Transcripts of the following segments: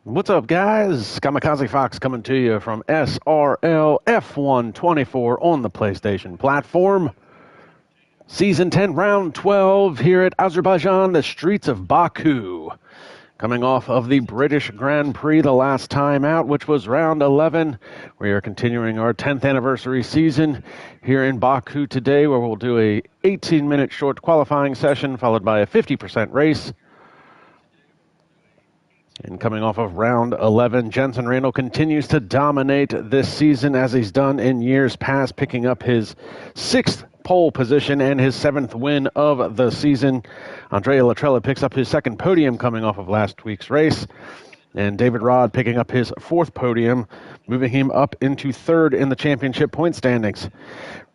What's up, guys? Kamikaze Fox coming to you from SRL F124 on the PlayStation platform. Season 10, Round 12 here at Azerbaijan, the streets of Baku. Coming off of the British Grand Prix the last time out, which was Round 11. We are continuing our 10th anniversary season here in Baku today, where we'll do a 18-minute short qualifying session followed by a 50% race. And coming off of Round 11, Jenson Randall continues to dominate this season as he's done in years past, picking up his 6th pole position and his 7th win of the season. Andrea Latrella picks up his 2nd podium coming off of last week's race. And David Rod picking up his 4th podium, moving him up into 3rd in the championship point standings.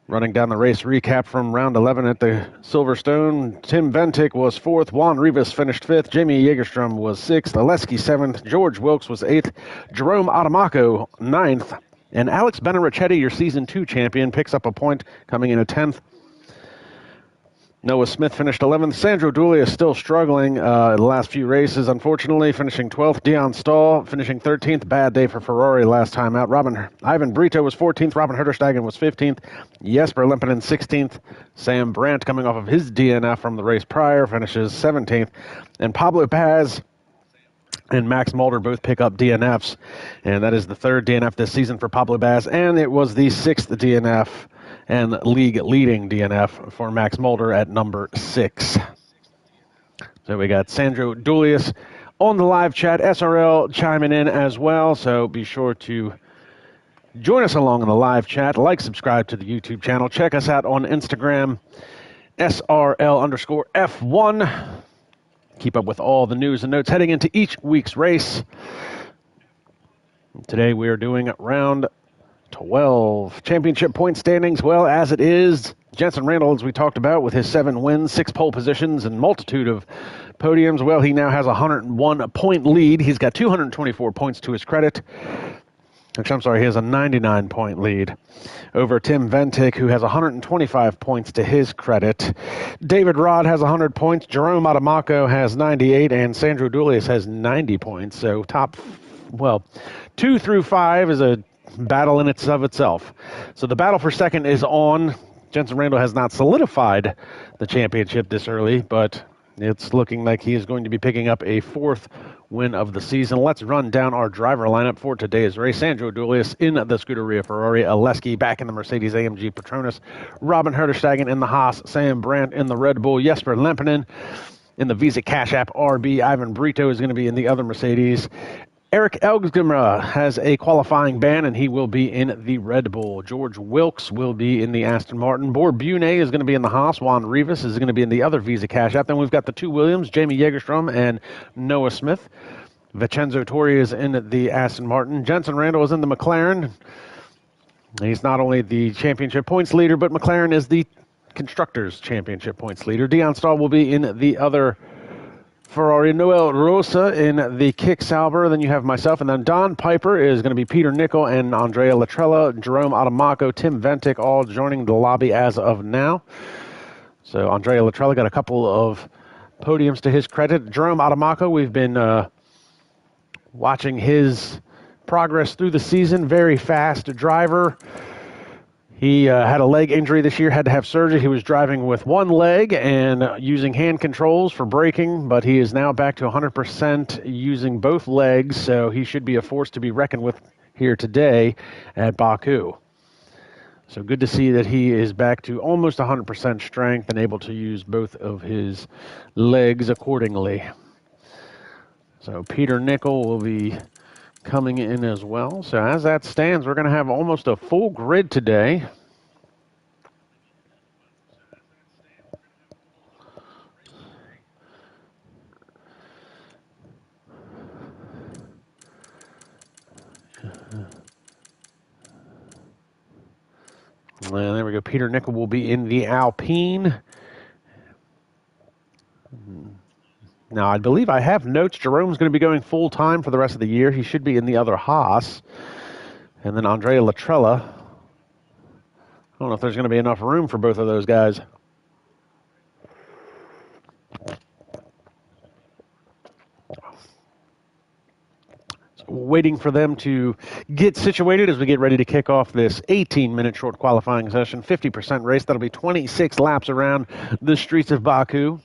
Running down the race recap from Round 11 at the Silverstone, Tim Ventic was 4th, Juan Rivas finished 5th, Jamie Jägerstrom was 6th, Aleski 7th, George Wilkes was 8th, Jerome Adamaco 9th, and Alex Benarichetti, your Season 2 champion, picks up a point, coming in at 10th. Noah Smith finished 11th. Sandro Dulli is still struggling the last few races, unfortunately, finishing 12th. Dion Stahl finishing 13th. Bad day for Ferrari last time out. Ivan Brito was 14th. Robin Herterstegen was 15th. Jesper Lempinen 16th. Sam Brandt, coming off of his DNF from the race prior, finishes 17th. And Pablo Paz and Max Mulder both pick up DNFs. And that is the 3rd DNF this season for Pablo Paz. And it was the 6th DNF and league-leading DNF for Max Mulder at number 6. So we got Sandro Dulius on the live chat, SRL chiming in as well, so be sure to join us along in the live chat, subscribe to the YouTube channel, check us out on Instagram, SRL_F1. Keep up with all the news and notes heading into each week's race. Today we are doing Round 12 championship point standings. Well, as it is, Jenson Randall, as we talked about, with his 7 wins, 6 pole positions, and multitude of podiums. Well, he now has a 101-point lead. He's got 224 points to his credit. Actually, he has a 99-point lead over Tim Ventic, who has 125 points to his credit. David Rod has 100 points. Jerome Adamaco has 98, and Sandro Dulius has 90 points. So 2 through 5 is a battle in itself. So the battle for 2nd is on. Jenson Randall has not solidified the championship this early, but it's looking like he is going to be picking up a 4th win of the season. Let's run down our driver lineup for today's race. Sandro Dulius in the Scuderia Ferrari, Aleski back in the Mercedes-AMG Petronas, Robin Herterstegen in the Haas, Sam Brandt in the Red Bull, Jesper Lempinen in the Visa Cash App RB, Ivan Brito is going to be in the other Mercedes. Eric Elgsgemra has a qualifying ban, and he will be in the Red Bull. George Wilkes will be in the Aston Martin. Bor Bune is going to be in the Haas. Juan Rivas is going to be in the other Visa Cash App. Then we've got the 2 Williams, Jamie Jägerstrom and Noah Smith. Vincenzo Torri is in the Aston Martin. Jenson Randall is in the McLaren. He's not only the championship points leader, but McLaren is the Constructors' Championship points leader. Dion Stahl will be in the other Ferrari. Noel Rosa in the Kick Sauber. Then you have myself, and then Don Piper is going to be Peter Nickel and Andrea Latrella, Jerome Adamaco, Tim Ventic, all joining the lobby as of now. So Andrea Latrella got a couple of podiums to his credit. Jerome Adamaco, we've been watching his progress through the season. Very fast driver. He had a leg injury this year, had to have surgery. He was driving with one leg and using hand controls for braking, but he is now back to 100% using both legs, so he should be a force to be reckoned with here today at Baku. So good to see that he is back to almost 100% strength and able to use both of his legs accordingly. So Peter Nickel will be coming in as well. So as that stands, we're going to have almost a full grid today. And there we go. Peter Nickel will be in the Alpine. Now, I believe I have notes. Jerome's going to be going full-time for the rest of the year. He should be in the other Haas. And then Andrea Latrella. I don't know if there's going to be enough room for both of those guys. waiting for them to get situated as we get ready to kick off this 18-minute short qualifying session, 50% race. That'll be 26 laps around the streets of Baku.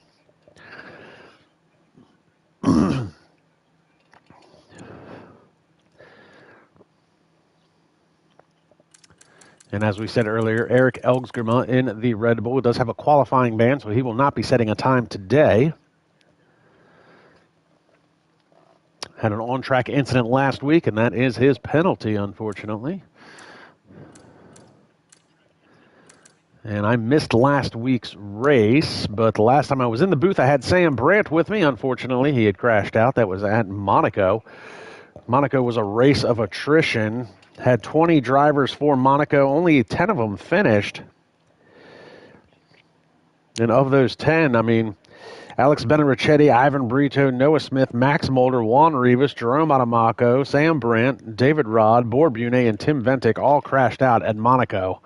And as we said earlier, Eric Elgsgerma in the Red Bull does have a qualifying ban, so he will not be setting a time today. Had an on-track incident last week, and that is his penalty, unfortunately. And I missed last week's race, but the last time I was in the booth, I had Sam Brandt with me. Unfortunately, he had crashed out. That was at Monaco. Monaco was a race of attrition. Had 20 drivers for Monaco. Only 10 of them finished. And of those 10, I mean, Alex Benarichetti, Ivan Brito, Noah Smith, Max Mulder, Juan Rivas, Jerome Adamaco, Sam Brandt, David Rod, Bor Bune, and Tim Ventic all crashed out at Monaco.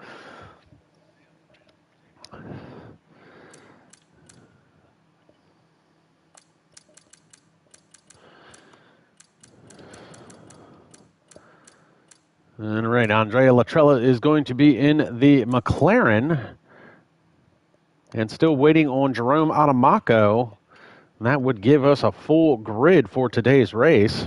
All right, Andrea Latrella is going to be in the McLaren and still waiting on Jerome Adamaco. That would give us a full grid for today's race.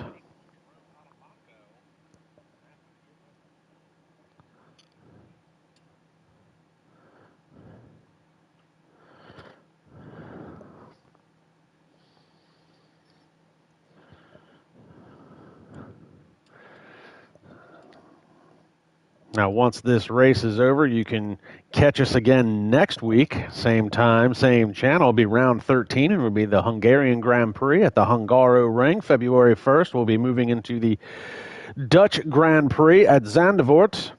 Now, once this race is over, you can catch us again next week. Same time, same channel. It'll be round 13, and it will be the Hungarian Grand Prix at the Hungaro Ring. February 1st, we'll be moving into the Dutch Grand Prix at Zandvoort.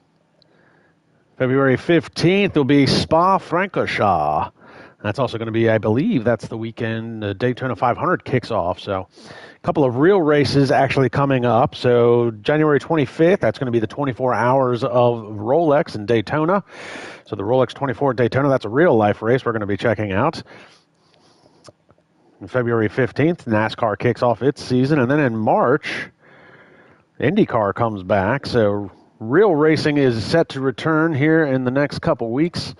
February 15th will be Spa-Francorchamps. That's also going to be, I believe, that's the weekend the Daytona 500 kicks off. So a couple of real races actually coming up. So January 25th, that's going to be the 24 hours of Rolex in Daytona. So the Rolex 24 at Daytona, that's a real-life race we're going to be checking out. On February 15th, NASCAR kicks off its season. And then in March, IndyCar comes back. So real racing is set to return here in the next couple weeks.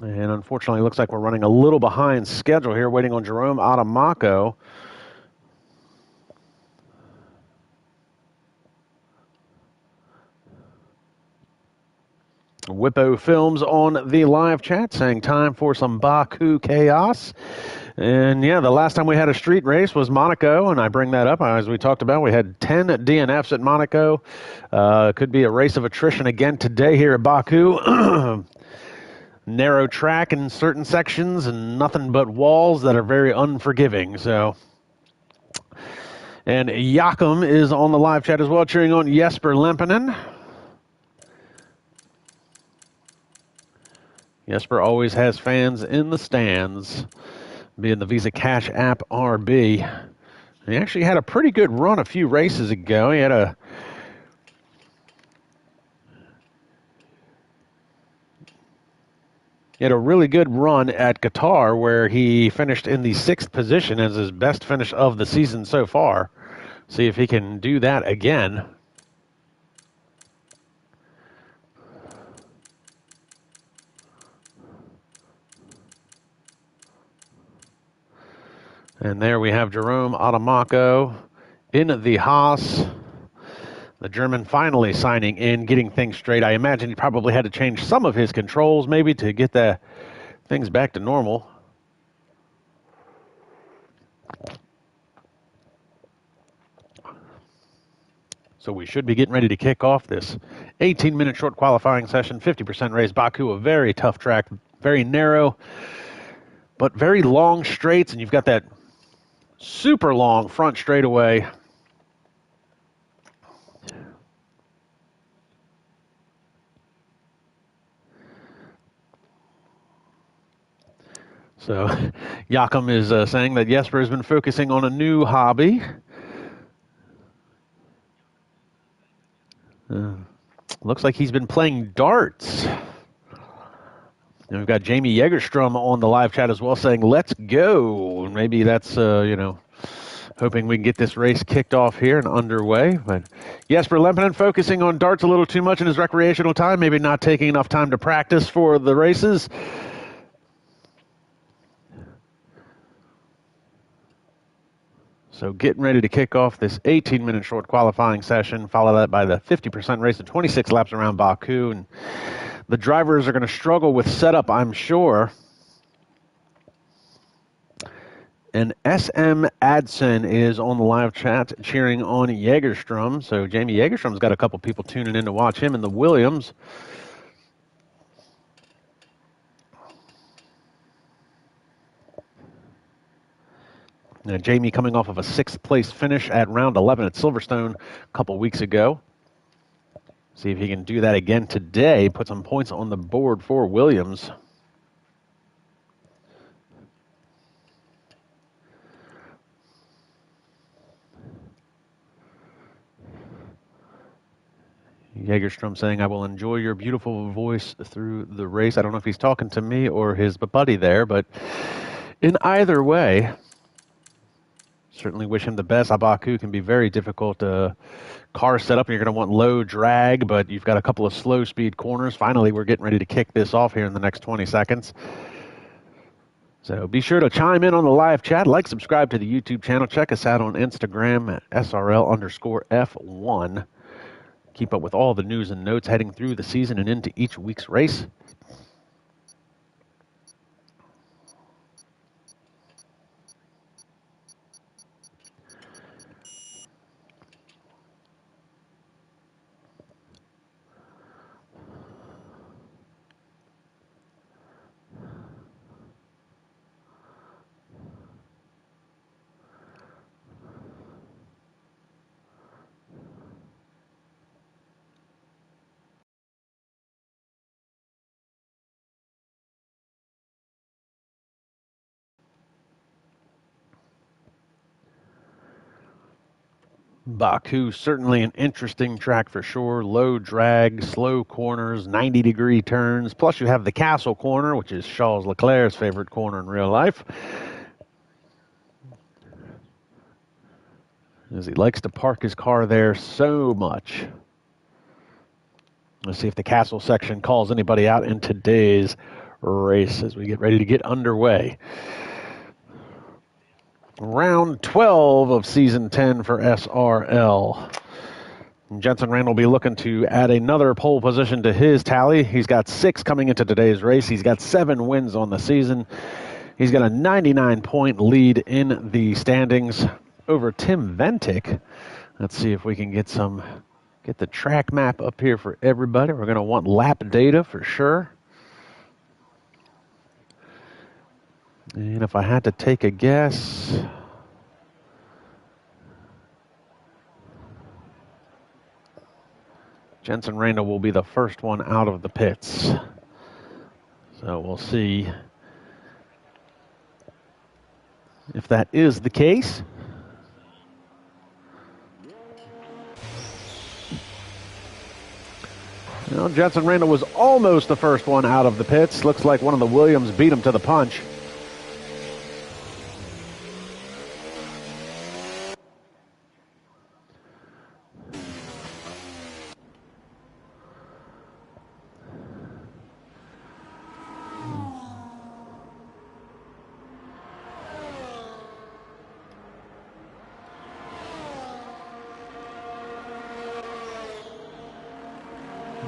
And unfortunately, it looks like we're running a little behind schedule here, waiting on Jerome Adamaco. Whippo Films on the live chat saying time for some Baku chaos. And yeah, the last time we had a street race was Monaco, and I bring that up. As we talked about, we had 10 DNFs at Monaco. Could be a race of attrition again today here at Baku. Narrow track in certain sections and nothing but walls that are very unforgiving. So, and Jakob is on the live chat as well, cheering on Jesper Lempinen. Jesper always has fans in the stands, being the Visa Cash App RB. He actually had a pretty good run a few races ago. He had a really good run at Qatar where he finished in the 6th position as his best finish of the season so far. See if he can do that again. And there we have Jerome Adamaco in the Haas. The German finally signing in, getting things straight. I imagine he probably had to change some of his controls maybe to get the things back to normal. So we should be getting ready to kick off this 18-minute short qualifying session, 50% race. Baku, a very tough track, very narrow, but very long straights, and you've got that super long front straightaway. So Jakob is saying that Jesper has been focusing on a new hobby. Looks like he's been playing darts. And we've got Jamie Yegerstrom on the live chat as well saying, let's go. Maybe that's, hoping we can get this race kicked off here and underway. But Jesper Lempinen focusing on darts a little too much in his recreational time, maybe not taking enough time to practice for the races. So getting ready to kick off this 18-minute short qualifying session, follow that by the 50% race of 26 laps around Baku. And the drivers are going to struggle with setup, I'm sure. And SM Adson is on the live chat cheering on Jägerstrom. So Jamie Jägerstrom's got a couple people tuning in to watch him in the Williams. Now, Jamie coming off of a 6th place finish at round 11 at Silverstone a couple weeks ago. See if he can do that again today, put some points on the board for Williams. Jägerstrom saying, I will enjoy your beautiful voice through the race. I don't know if he's talking to me or his buddy there, but in either way, certainly wish him the best. Baku can be very difficult car setup. You're going to want low drag, but you've got a couple of slow speed corners. Finally, we're getting ready to kick this off here in the next 20 seconds. So be sure to chime in on the live chat. Like, subscribe to the YouTube channel. Check us out on Instagram at SRL_F1. Keep up with all the news and notes heading through the season and into each week's race. Baku, certainly an interesting track for sure. Low drag, slow corners, 90-degree turns. Plus you have the castle corner, which is Charles Leclerc's favorite corner in real life, as he likes to park his car there so much. Let's see if the castle section calls anybody out in today's race as we get ready to get underway. Round 12 of Season 10 for SRL. Jenson Randall will be looking to add another pole position to his tally. He's got 6 coming into today's race. He's got 7 wins on the season. He's got a 99-point lead in the standings over Tim Ventic. Let's see if we can get the track map up here for everybody. We're going to want lap data for sure. And if I had to take a guess, Jenson Randall will be the first one out of the pits. So we'll see if that is the case. Well, Jenson Randall was almost the first one out of the pits. Looks like one of the Williams beat him to the punch.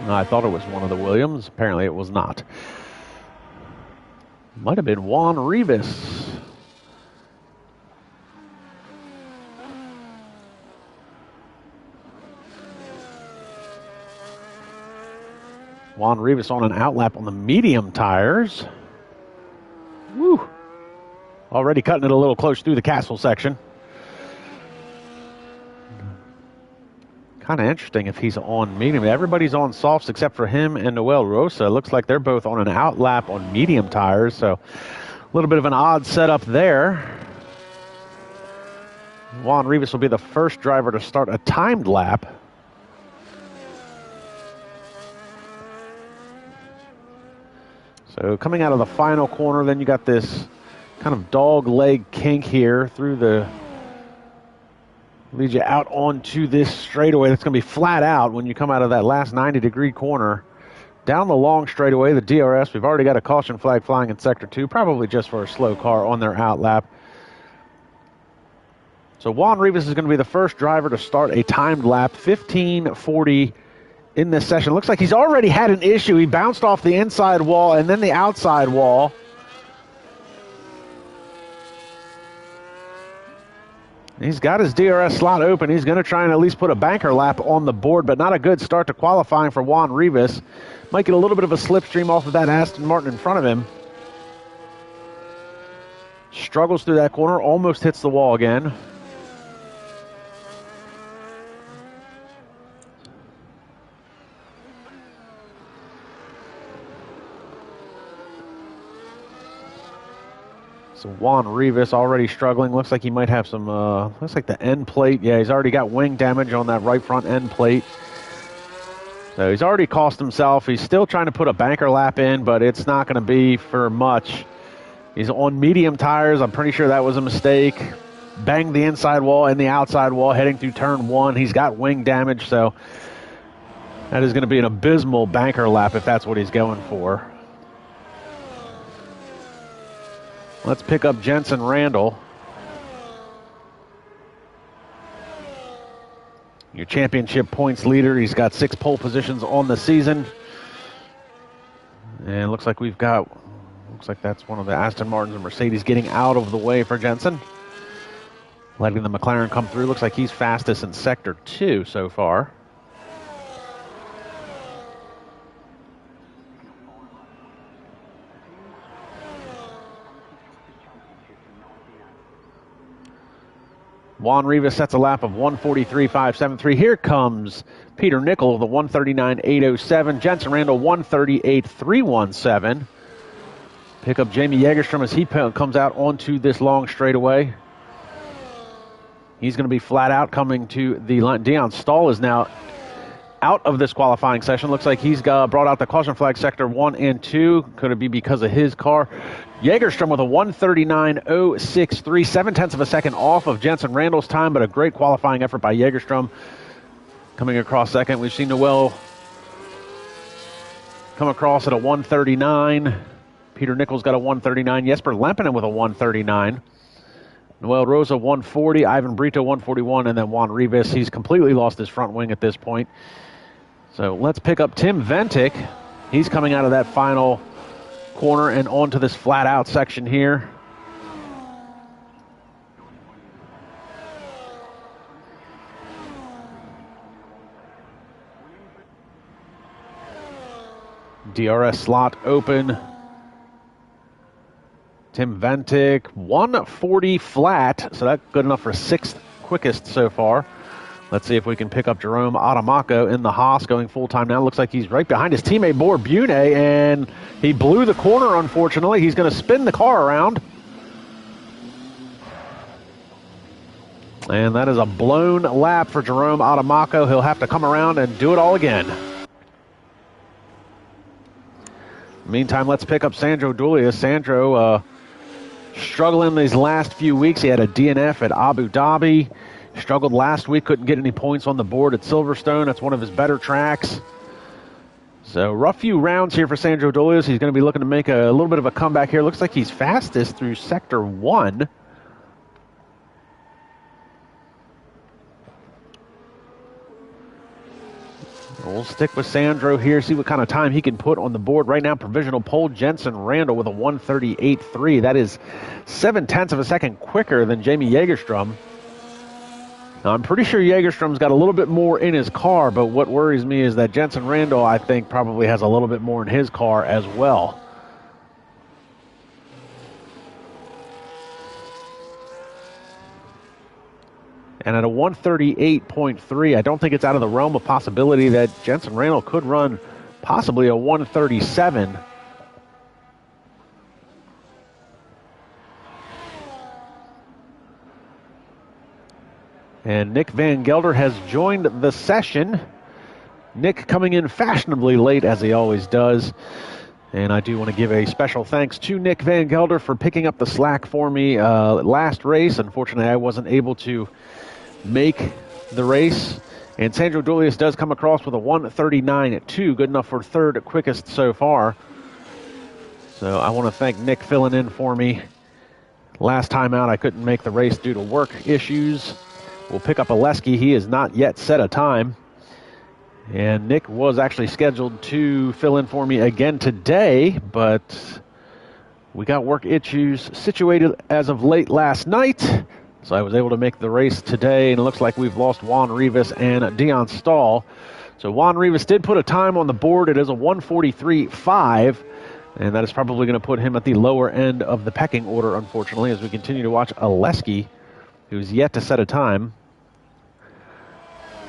I thought it was one of the Williams. Apparently it was not. Might have been Juan Rivas. Juan Rivas on an outlap on the medium tires. Woo! Already cutting it a little close through the castle section. Kind of interesting if he's on medium. Everybody's on softs except for him and Noel Rosa. Looks like they're both on an outlap on medium tires, so a little bit of an odd setup there. Juan Rivas will be the first driver to start a timed lap. So coming out of the final corner, then you got this kind of dog leg kink here through the Leads you out onto this straightaway. That's going to be flat out when you come out of that last 90-degree corner. Down the long straightaway, the DRS. We've already got a caution flag flying in Sector 2, probably just for a slow car on their out lap. So Juan Rivas is going to be the first driver to start a timed lap, 15:40 in this session. Looks like he's already had an issue. He bounced off the inside wall and then the outside wall. He's got his DRS slot open. He's going to try and at least put a banker lap on the board, but not a good start to qualifying for Juan Rivas. Might get a little bit of a slipstream off of that Aston Martin in front of him. Struggles through that corner, almost hits the wall again. So Juan Rivas already struggling. Looks like he might have some, looks like the end plate. Yeah, he's already got wing damage on that right front end plate. So he's already cost himself. He's still trying to put a banker lap in, but it's not going to be for much. He's on medium tires. I'm pretty sure that was a mistake. Banged the inside wall and the outside wall heading through turn 1. He's got wing damage, so that is going to be an abysmal banker lap if that's what he's going for. Let's pick up Jensen Randall. Your championship points leader. He's got 6 pole positions on the season. And it looks like that's one of the Aston Martins and Mercedes getting out of the way for Jensen. Letting the McLaren come through. Looks like he's fastest in Sector 2 so far. Juan Rivas sets a lap of 1:43.573. Here comes Peter Nickel, the 1:39.807. Jensen Randall, 1:38.317. Pick up Jamie Jägerstrom as he comes out onto this long straightaway. He's going to be flat out coming to the line. Dion Stahl is now out of this qualifying session. Looks like he's brought out the caution flag Sector 1 and 2. Could it be because of his car? Jägerstrom with a 1:39.063, 0.7 of a second off of Jensen Randall's time, but a great qualifying effort by Jägerstrom. Coming across second, we've seen Noel come across at a 1:39. Peter Nichols got a 1:39. Jesper Lempinen with a 1:39. Noel Rosa 1:40, Ivan Brito 1:41, and then Juan Rivas. He's completely lost his front wing at this point. So let's pick up Tim Ventic. He's coming out of that final corner and onto this flat out section here. DRS slot open. Tim Ventic, 1:40 flat, so that's good enough for 6th quickest so far. Let's see if we can pick up Jerome Adamako in the Haas going full-time now. Looks like he's right behind his teammate, Bor Bune, and he blew the corner, unfortunately. He's going to spin the car around. And that is a blown lap for Jerome Adamako. He'll have to come around and do it all again. Meantime, let's pick up Sandro Dulius. Sandro struggling these last few weeks. He had a DNF at Abu Dhabi. Struggled last week, couldn't get any points on the board at Silverstone. That's one of his better tracks. So rough few rounds here for Sandro Dulius. He's going to be looking to make a little bit of a comeback here. Looks like he's fastest through Sector 1. We'll stick with Sandro here, see what kind of time he can put on the board. Right now, provisional pole, Jensen Randall with a 1:38.3. That is 0.7 of a second quicker than Jamie Jägerstrom. Now, I'm pretty sure Jägerstrom's got a little bit more in his car, but what worries me is that Jensen Randall, I think, probably has a little bit more in his car as well. And at a 1:38.3, I don't think it's out of the realm of possibility that Jensen Randall could run possibly a 1:37. And Nick Van Gelder has joined the session. Nick coming in fashionably late, as he always does. And I do want to give a special thanks to Nick Van Gelder for picking up the slack for me last race. Unfortunately, I wasn't able to make the race. And Sandro Duilius does come across with a 1:39.2, good enough for third quickest so far. So I want to thank Nick filling in for me. Last time out, I couldn't make the race due to work issues. We'll pick up Oleski. He has not yet set a time. And Nick was actually scheduled to fill in for me again today, but we got work issues situated as of late last night. So I was able to make the race today, and it looks like we've lost Juan Rivas and Dion Stahl. So Juan Rivas did put a time on the board. It is a 1:43.5, and that is probably going to put him at the lower end of the pecking order, unfortunately, as we continue to watch Oleski, who's yet to set a time.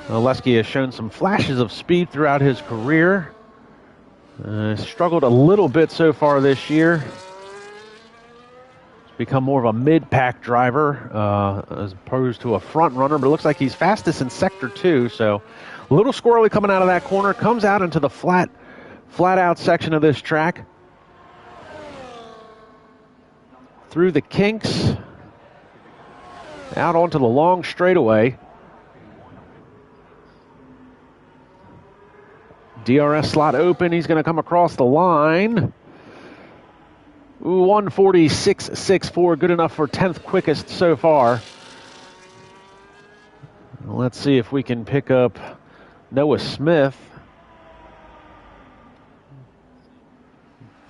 Oleski has shown some flashes of speed throughout his career. Struggled a little bit so far this year. He's become more of a mid-pack driver as opposed to a front runner, but it looks like he's fastest in Sector 2, so a little squirrely coming out of that corner. Comes out into the flat-out section of this track. Through the kinks. Out onto the long straightaway. DRS slot open. He's going to come across the line. 1:46.64, good enough for 10th quickest so far. Let's see if we can pick up Noah Smith.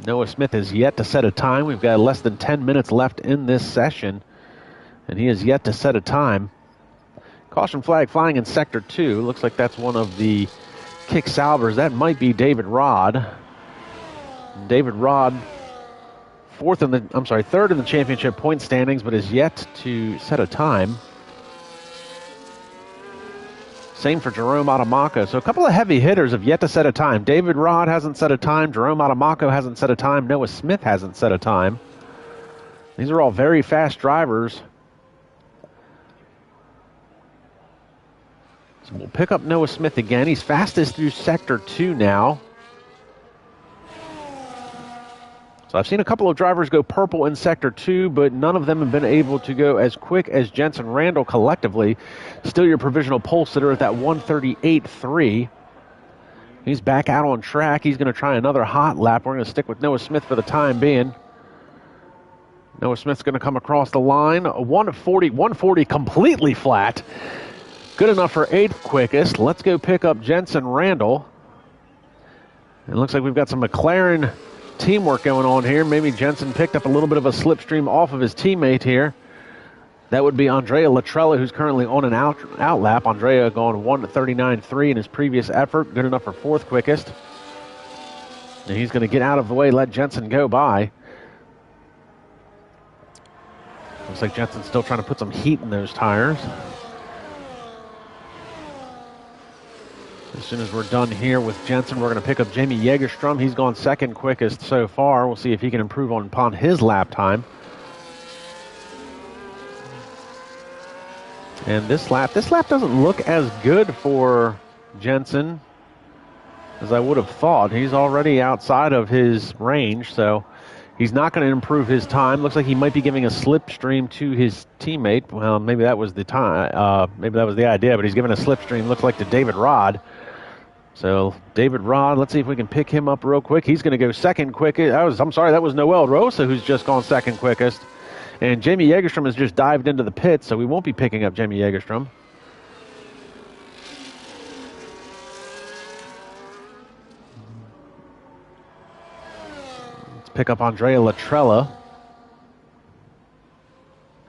Noah Smith is yet to set a time. We've got less than 10 minutes left in this session, and he is yet to set a time. Caution flag flying in Sector 2. Looks like that's one of the kick salvers. That might be David Rod. David Rod, third in the championship point standings, but is yet to set a time. Same for Jerome Adamako. So a couple of heavy hitters have yet to set a time. David Rod hasn't set a time. Jerome Adamako hasn't set a time. Noah Smith hasn't set a time. These are all very fast drivers. So we'll pick up Noah Smith again. He's fastest through Sector 2 now. So I've seen a couple of drivers go purple in Sector 2, but none of them have been able to go as quick as Jensen Randall collectively. Still your provisional pole sitter at that 1:38.3. He's back out on track. He's going to try another hot lap. We're going to stick with Noah Smith for the time being. Noah Smith's going to come across the line. 140 completely flat. Good enough for 8th quickest. Let's go pick up Jensen Randall. It looks like we've got some McLaren teamwork going on here. Maybe Jensen picked up a little bit of a slipstream off of his teammate here. That would be Andrea Latrella, who's currently on an out lap. Andrea going 1:39.3 in his previous effort. Good enough for 4th quickest. And he's going to get out of the way, let Jensen go by. Looks like Jensen's still trying to put some heat in those tires. As soon as we're done here with Jensen, we're going to pick up Jamie Jägerstrom. He's gone 2nd quickest so far. We'll see if he can improve upon his lap time. And this lap doesn't look as good for Jensen as I would have thought. He's already outside of his range, so he's not going to improve his time. Looks like he might be giving a slipstream to his teammate. Well, maybe that was the time. Maybe that was the idea, but he's giving a slipstream, looks like, to David Rod. So David Rod, let's see if we can pick him up real quick. He's going to go 2nd quickest. That was Noel Rosa who's just gone 2nd quickest. And Jamie Jägerstrom has just dived into the pit, so we won't be picking up Jamie Jägerstrom. Let's pick up Andrea Latrella.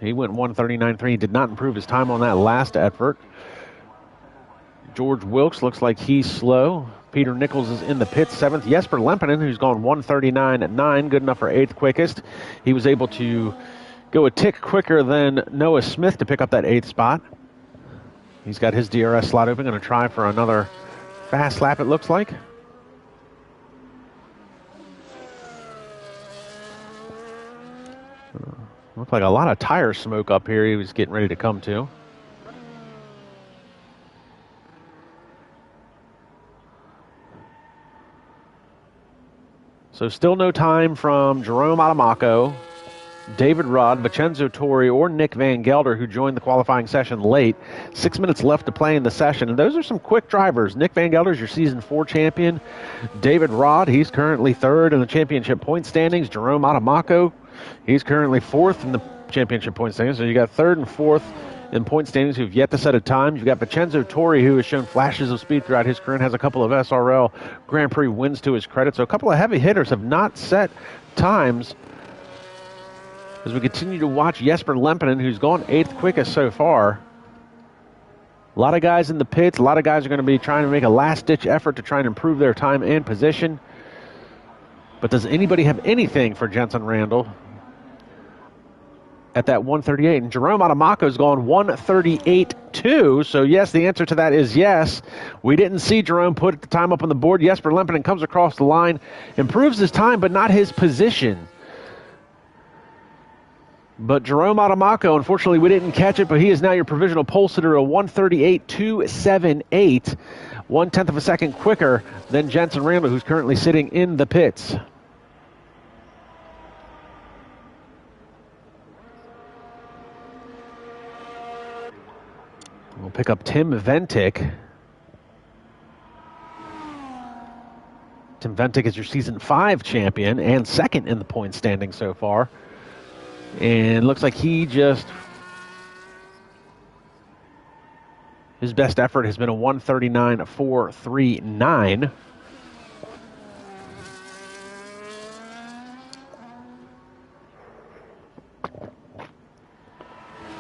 He went 1:39.3. He did not improve his time on that last effort. George Wilkes looks like he's slow. Peter Nichols is in the pit, 7th. Jesper Lempinen, who's gone 1:39.9, good enough for 8th quickest. He was able to go a tick quicker than Noah Smith to pick up that 8th spot. He's got his DRS slot open, going to try for another fast lap, it looks like. Looks like a lot of tire smoke up here he was getting ready to come to. So still no time from Jerome Adamako. David Rod, Vincenzo Torri, or Nick Van Gelder, who joined the qualifying session late. 6 minutes left to play in the session, and those are some quick drivers. Nick Van Gelder is your Season 4 champion. David Rod, he's currently third in the championship point standings. Jerome Adamaco, he's currently fourth in the championship point standings. So you got third and fourth in point standings who've yet to set a time. You've got Vincenzo Torri, who has shown flashes of speed throughout his career and has a couple of SRL Grand Prix wins to his credit. So a couple of heavy hitters have not set times. As we continue to watch Jesper Lempinen, who's gone 8th quickest so far. A lot of guys in the pits. A lot of guys are going to be trying to make a last-ditch effort to try and improve their time and position. But does anybody have anything for Jenson Randall at that 138? And Jerome Adamaco's gone 138.2. So, yes, the answer to that is yes. We didn't see Jerome put the time up on the board. Jesper Lempinen comes across the line, improves his time, but not his position. But Jerome Adamaco, unfortunately, we didn't catch it, but he is now your provisional pole sitter, a 138.278, 1/10 of a second quicker than Jenson Randall, who's currently sitting in the pits. We'll pick up Tim Ventic. Tim Ventic is your Season 5 champion and second in the point standing so far. And looks like his best effort has been a 139.439.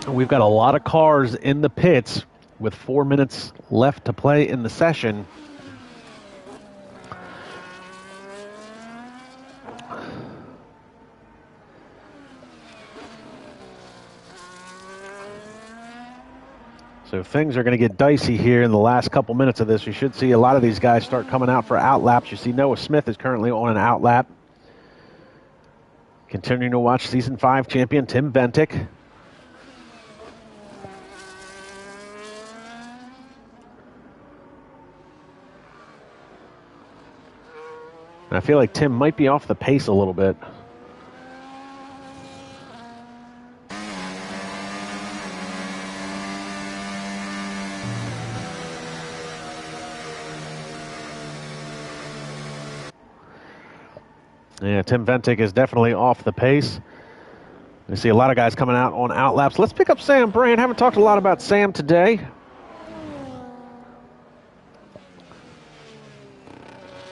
We've got a lot of cars in the pits with 4 minutes left to play in the session. So things are going to get dicey here in the last couple minutes of this. You should see a lot of these guys start coming out for out laps. You see Noah Smith is currently on an out lap. Continuing to watch Season 5 champion Tim Ventic. And I feel like Tim might be off the pace a little bit. Yeah, Tim Ventic is definitely off the pace. You see a lot of guys coming out on out laps. Let's pick up Sam Brand. Haven't talked a lot about Sam today.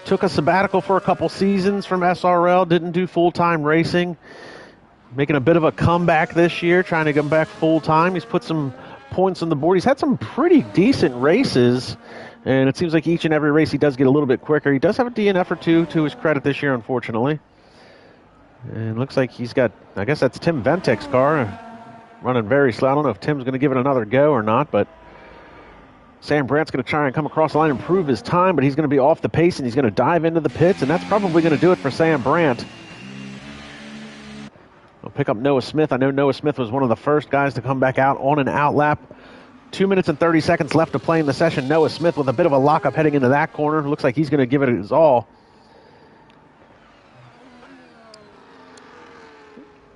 Took a sabbatical for a couple seasons from SRL. Didn't do full-time racing. Making a bit of a comeback this year, trying to come back full-time. He's put some points on the board. He's had some pretty decent races. And it seems like each and every race he does get a little bit quicker. He does have a DNF or two to his credit this year, unfortunately. And looks like he's got, I guess that's Tim Ventic's car, running very slow. I don't know if Tim's going to give it another go or not, but Sam Brandt's going to try and come across the line and improve his time, but he's going to be off the pace and he's going to dive into the pits, and that's probably going to do it for Sam Brandt. We'll pick up Noah Smith. I know Noah Smith was one of the first guys to come back out on an out lap. 2 minutes and 30 seconds left to play in the session. Noah Smith with a bit of a lockup heading into that corner. Looks like he's going to give it his all.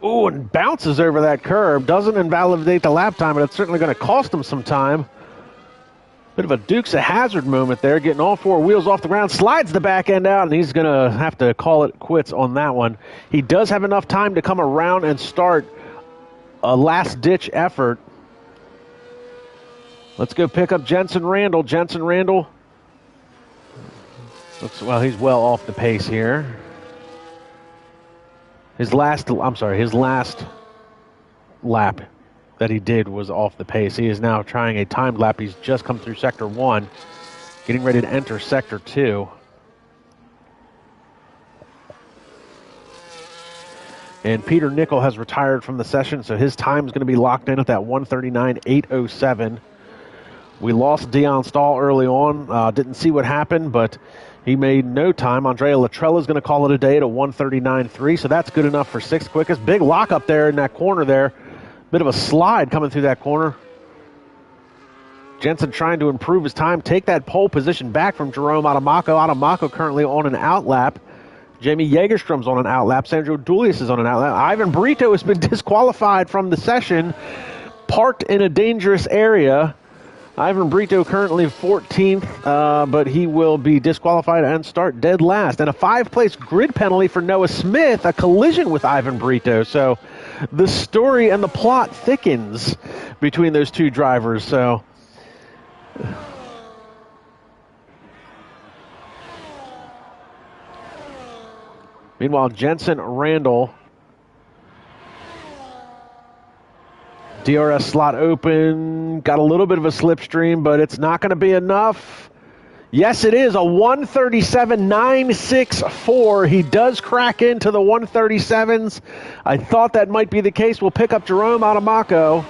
Ooh, and bounces over that curb. Doesn't invalidate the lap time, but it's certainly going to cost him some time. Bit of a Dukes of Hazzard moment there, getting all four wheels off the ground. Slides the back end out, and he's going to have to call it quits on that one. He does have enough time to come around and start a last-ditch effort. Let's go pick up Jenson Randall. Jenson Randall looks, well, he's well off the pace here. His last lap that he did was off the pace. He is now trying a timed lap. He's just come through Sector 1, getting ready to enter Sector 2. And Peter Nickel has retired from the session, so his time is going to be locked in at that 1:39.807. We lost Dion Stahl early on. Didn't see what happened, but he made no time. Andrea Latrella is going to call it a day at a 1:39.3, so that's good enough for sixth quickest. Big lock up there in that corner there. Bit of a slide coming through that corner. Jenson trying to improve his time, take that pole position back from Jerome Adamaco. Adamaco currently on an out lap. Jamie Jägerstrom's on an outlap. Sandro Dulius is on an outlap. Ivan Brito has been disqualified from the session, parked in a dangerous area. Ivan Brito currently 14th, but he will be disqualified and start dead last. And a 5-place grid penalty for Noah Smith, a collision with Ivan Brito. So the story and the plot thickens between those two drivers. So meanwhile, Jensen Randall, DRS slot open, got a little bit of a slipstream, but it's not going to be enough. Yes, it is a 137.964. He does crack into the 137s. I thought that might be the case. We'll pick up Jerome Adamaco.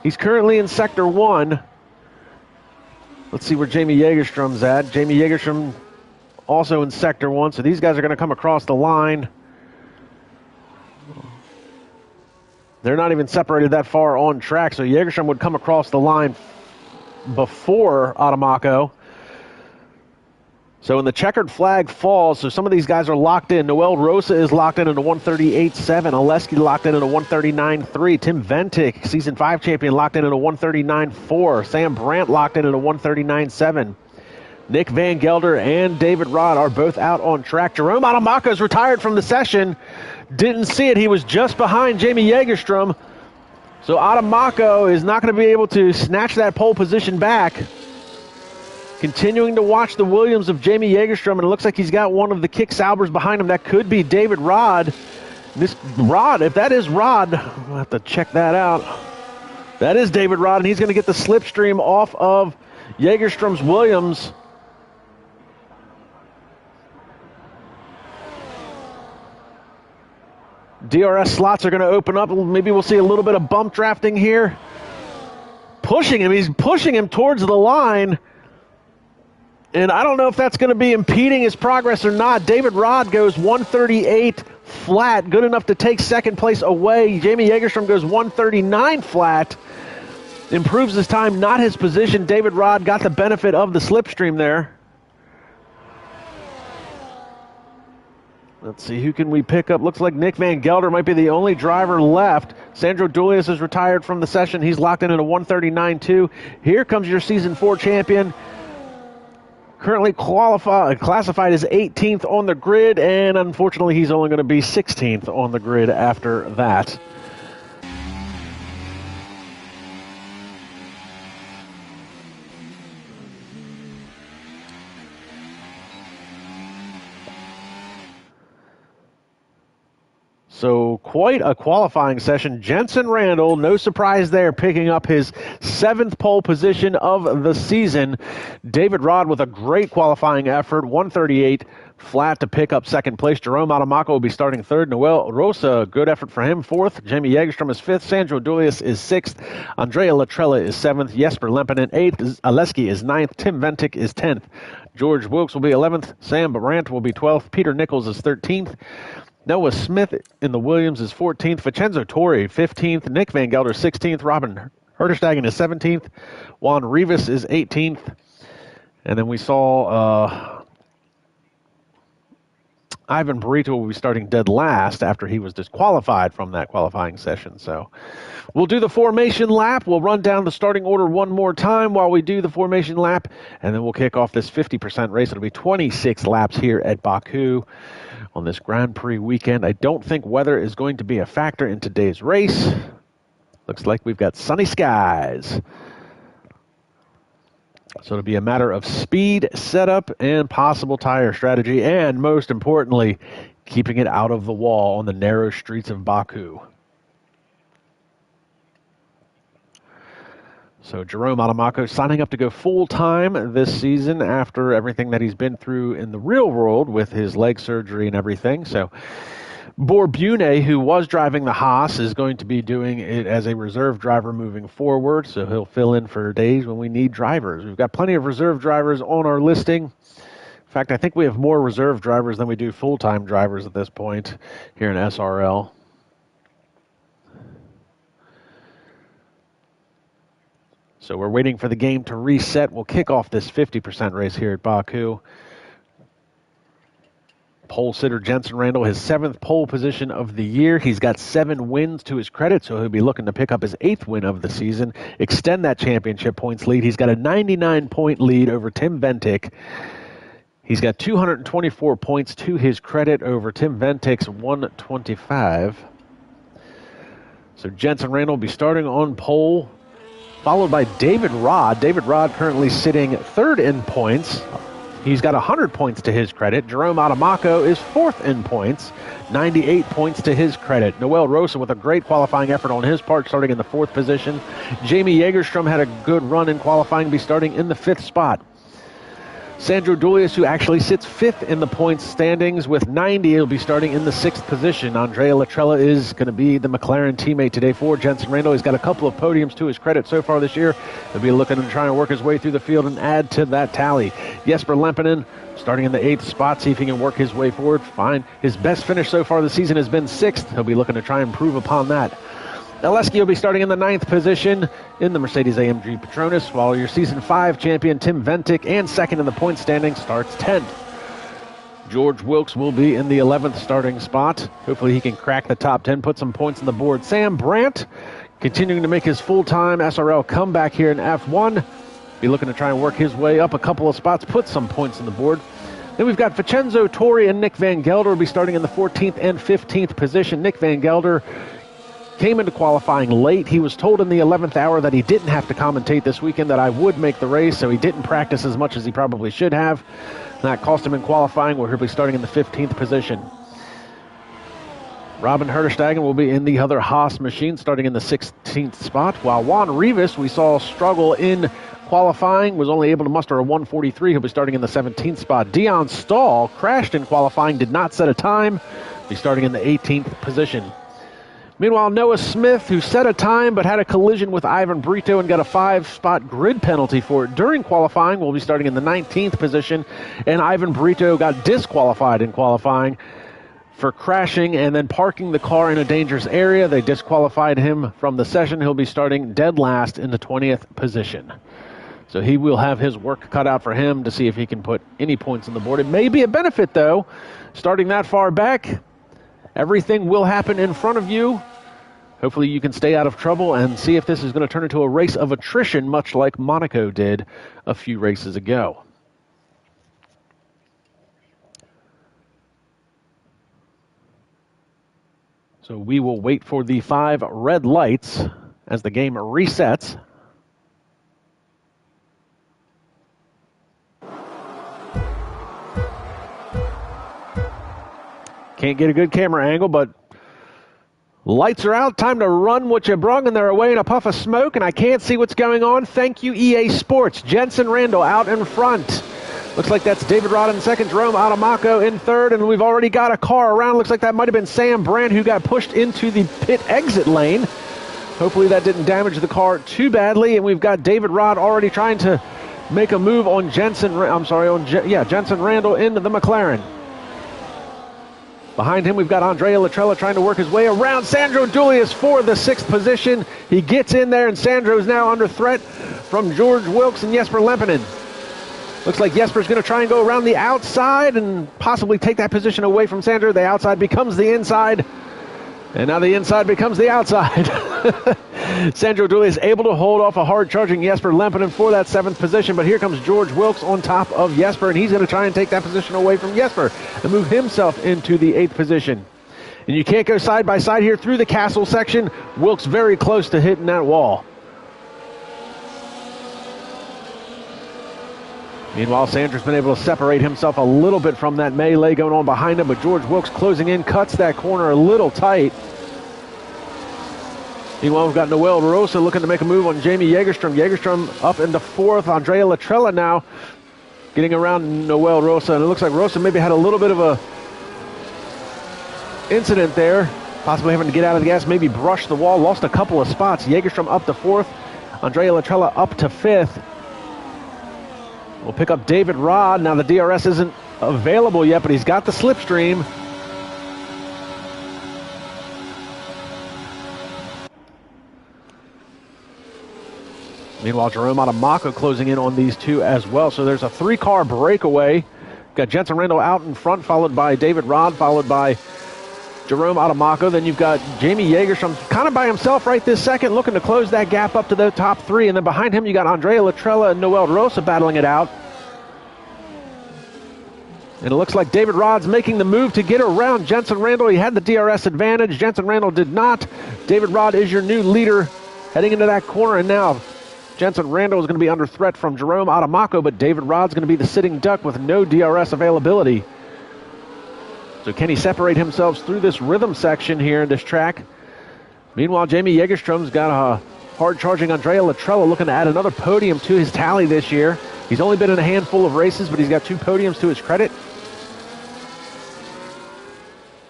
He's currently in Sector 1. Let's see where Jamie Jägerstrom's at. Jamie Jägerstrom also in Sector 1, so these guys are going to come across the line. They're not even separated that far on track, so Jägerstrom would come across the line before Adamaco. So when the checkered flag falls, so some of these guys are locked in. Noel Rosa is locked in at a 138.7. Oleski locked in at a 139.3. Tim Ventic, Season 5 champion, locked in at a 139.4. Sam Brandt locked in at a 139.7. Nick Van Gelder and David Rod are both out on track. Jerome Adamaco is retired from the session. Didn't see it. He was just behind Jamie Jägerstrom. So Adamaco is not going to be able to snatch that pole position back. Continuing to watch the Williams of Jamie Jägerstrom, and it looks like he's got one of the kick Saubers behind him. That could be David Rod. This Rod, if that is Rod, we'll have to check that out. That is David Rod, and he's going to get the slipstream off of Jägerstrom's Williams. DRS slots are going to open up. Maybe we'll see a little bit of bump drafting here. Pushing him. He's pushing him towards the line. And I don't know if that's going to be impeding his progress or not. David Rod goes 138 flat, good enough to take second place away. Jamie Jägerstrom goes 139 flat, improves his time, not his position. David Rod got the benefit of the slipstream there. Let's see, who can we pick up? Looks like Nick Van Gelder might be the only driver left. Sandro Dulius is retired from the session. He's locked in at a 139.2. Here comes your Season 4 champion. Currently classified as 18th on the grid, and unfortunately he's only going to be 16th on the grid after that. So quite a qualifying session. Jensen Randall, no surprise there, picking up his 7th pole position of the season. David Rod with a great qualifying effort, 138 flat to pick up second place. Jerome Adamaco will be starting third. Noel Rosa, good effort for him, 4th. Jamie Jägerstrom is 5th. Sandro Dulius is 6th. Andrea Latrella is 7th. Jesper Lempinen 8th. Oleski is 9th. Tim Ventic is 10th. George Wilkes will be 11th. Sam Brandt will be 12th. Peter Nichols is 13th. Noah Smith in the Williams is 14th. Vincenzo Torre, 15th. Nick Van Gelder, 16th. Robin Herterstegen is 17th. Juan Rivas is 18th. And then we saw Ivan Burrito will be starting dead last after he was disqualified from that qualifying session. So we'll do the formation lap. We'll run down the starting order one more time while we do the formation lap. And then we'll kick off this 50% race. It'll be 26 laps here at Baku on this Grand Prix weekend. I don't think weather is going to be a factor in today's race. Looks like we've got sunny skies. So it'll be a matter of speed, setup, and possible tire strategy, and most importantly, keeping it out of the wall on the narrow streets of Baku. So Jerome Adamaco signing up to go full-time this season after everything that he's been through in the real world with his leg surgery and everything. So Borbune, who was driving the Haas, is going to be doing it as a reserve driver moving forward. So he'll fill in for days when we need drivers. We've got plenty of reserve drivers on our listing. In fact, I think we have more reserve drivers than we do full-time drivers at this point here in SRL. So we're waiting for the game to reset. We'll kick off this 50% race here at Baku. Pole sitter Jensen Randall, his 7th pole position of the year. He's got 7 wins to his credit, so he'll be looking to pick up his 8th win of the season, extend that championship points lead. He's got a 99-point lead over Tim Ventic. He's got 224 points to his credit over Tim Ventic's 125. So Jensen Randall will be starting on pole, followed by David Rod. David Rod currently sitting 3rd in points. He's got 100 points to his credit. Jerome Adamaco is 4th in points, 98 points to his credit. Noel Rosa with a great qualifying effort on his part, starting in the 4th position. Jamie Jagerstrom had a good run in qualifying, be starting in the 5th spot. Sandro Dulius, who actually sits 5th in the points standings with 90, will be starting in the 6th position. Andrea Latrella is going to be the McLaren teammate today for Jensen Randall. He's got a couple of podiums to his credit so far this year. He'll be looking to try and work his way through the field and add to that tally. Jesper Lempinen starting in the 8th spot, see if he can work his way forward. Fine. His best finish so far this season has been 6th. He'll be looking to try and improve upon that. Oleski will be starting in the 9th position in the Mercedes-AMG Petronas, while your Season 5 champion Tim Ventic and 2nd in the point standing starts 10th. George Wilkes will be in the 11th starting spot. Hopefully he can crack the top 10, put some points on the board. Sam Brandt continuing to make his full-time SRL comeback here in F1. Be looking to try and work his way up a couple of spots, put some points on the board. Then we've got Vincenzo Torri and Nick Van Gelder will be starting in the 14th and 15th position. Nick Van Gelder came into qualifying late. He was told in the 11th hour that he didn't have to commentate this weekend, that I would make the race, so he didn't practice as much as he probably should have. That cost him in qualifying, where he'll be starting in the 15th position. Robin Herterstegen will be in the other Haas machine, starting in the 16th spot, while Juan Rivas, we saw struggle in qualifying, was only able to muster a 1:43. He'll be starting in the 17th spot. Dion Stahl crashed in qualifying, did not set a time, be starting in the 18th position. Meanwhile, Noah Smith, who set a time but had a collision with Ivan Brito and got a 5-spot grid penalty for it during qualifying, will be starting in the 19th position. And Ivan Brito got disqualified in qualifying for crashing and then parking the car in a dangerous area. They disqualified him from the session. He'll be starting dead last in the 20th position. So he will have his work cut out for him to see if he can put any points on the board. It may be a benefit, though, starting that far back. Everything will happen in front of you. Hopefully you can stay out of trouble and see if this is going to turn into a race of attrition, much like Monaco did a few races ago. So we will wait for the 5 red lights as the game resets. Can't get a good camera angle, but lights are out. Time to run what you brung, and they're away in a puff of smoke, and I can't see what's going on. Thank you, EA Sports. Jensen Randall out in front. Looks like that's David Rod in second, Jerome Adamaco in third, and we've already got a car around. Looks like that might have been Sam Brandt who got pushed into the pit exit lane. Hopefully that didn't damage the car too badly, and we've got David Rod already trying to make a move on Jensen Randall into the McLaren. Behind him, we've got Andrea Latrella trying to work his way around Sandro Dulius for the 6th position. He gets in there, and Sandro is now under threat from George Wilkes and Jesper Lempinen. Looks like Jesper's going to try and go around the outside and possibly take that position away from Sandro. The outside becomes the inside, and now the inside becomes the outside. Sandro Dulius able to hold off a hard-charging Jesper Lempinen for that 7th position, but here comes George Wilkes on top of Jesper, and he's going to try and take that position away from Jesper and move himself into the 8th position. And you can't go side by side here through the castle section. Wilkes very close to hitting that wall. Meanwhile, Sandro's been able to separate himself a little bit from that melee going on behind him, but George Wilkes closing in, cuts that corner a little tight. Meanwhile, we've got Noel Rosa looking to make a move on Jamie Jagerstrom. Jagerstrom up into 4th. Andrea Latrella now getting around Noel Rosa, and it looks like Rosa maybe had a little bit of a incident there, possibly having to get out of the gas, maybe brush the wall, lost a couple of spots. Jagerstrom up to 4th. Andrea Latrella up to 5th. We'll pick up David Rod. Now the DRS isn't available yet, but he's got the slipstream. Meanwhile, Jerome Adamaco closing in on these two as well. So there's a 3-car breakaway Got Jensen Randall out in front, followed by David Rod, followed by Jerome Adamako. Then you've got Jamie Jagerstrom kind of by himself right this second, looking to close that gap up to the top three. And then behind him, you got Andrea Latrella and Noel Rosa battling it out. And it looks like David Rod's making the move to get around Jensen Randall. He had the DRS advantage. Jensen Randall did not. David Rod is your new leader heading into that corner. And now Jensen Randall is going to be under threat from Jerome Adamako, but David Rod's going to be the sitting duck with no DRS availability. So can he separate himself through this rhythm section here in this track? Meanwhile, Jamie Jagerstrom's got a hard-charging Andrea Latrella looking to add another podium to his tally this year. He's only been in a handful of races, but he's got 2 podiums to his credit.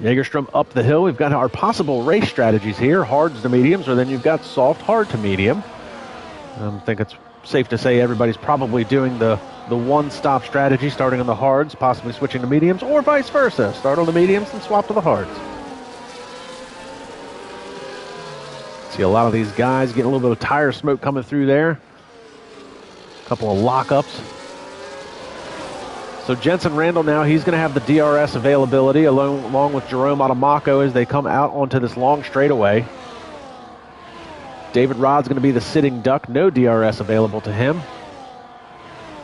Jagerstrom up the hill. We've got our possible race strategies here, hards to mediums, or then you've got soft, hard to medium. I think it's safe to say everybody's probably doing the one-stop strategy, starting on the hards, possibly switching to mediums, or vice versa. Start on the mediums and swap to the hards. See a lot of these guys getting a little bit of tire smoke coming through there. A couple of lockups. So Jensen Randall now, he's going to have the DRS availability along with Jerome Adamako as they come out onto this long straightaway. David Rod's going to be the sitting duck, no DRS available to him.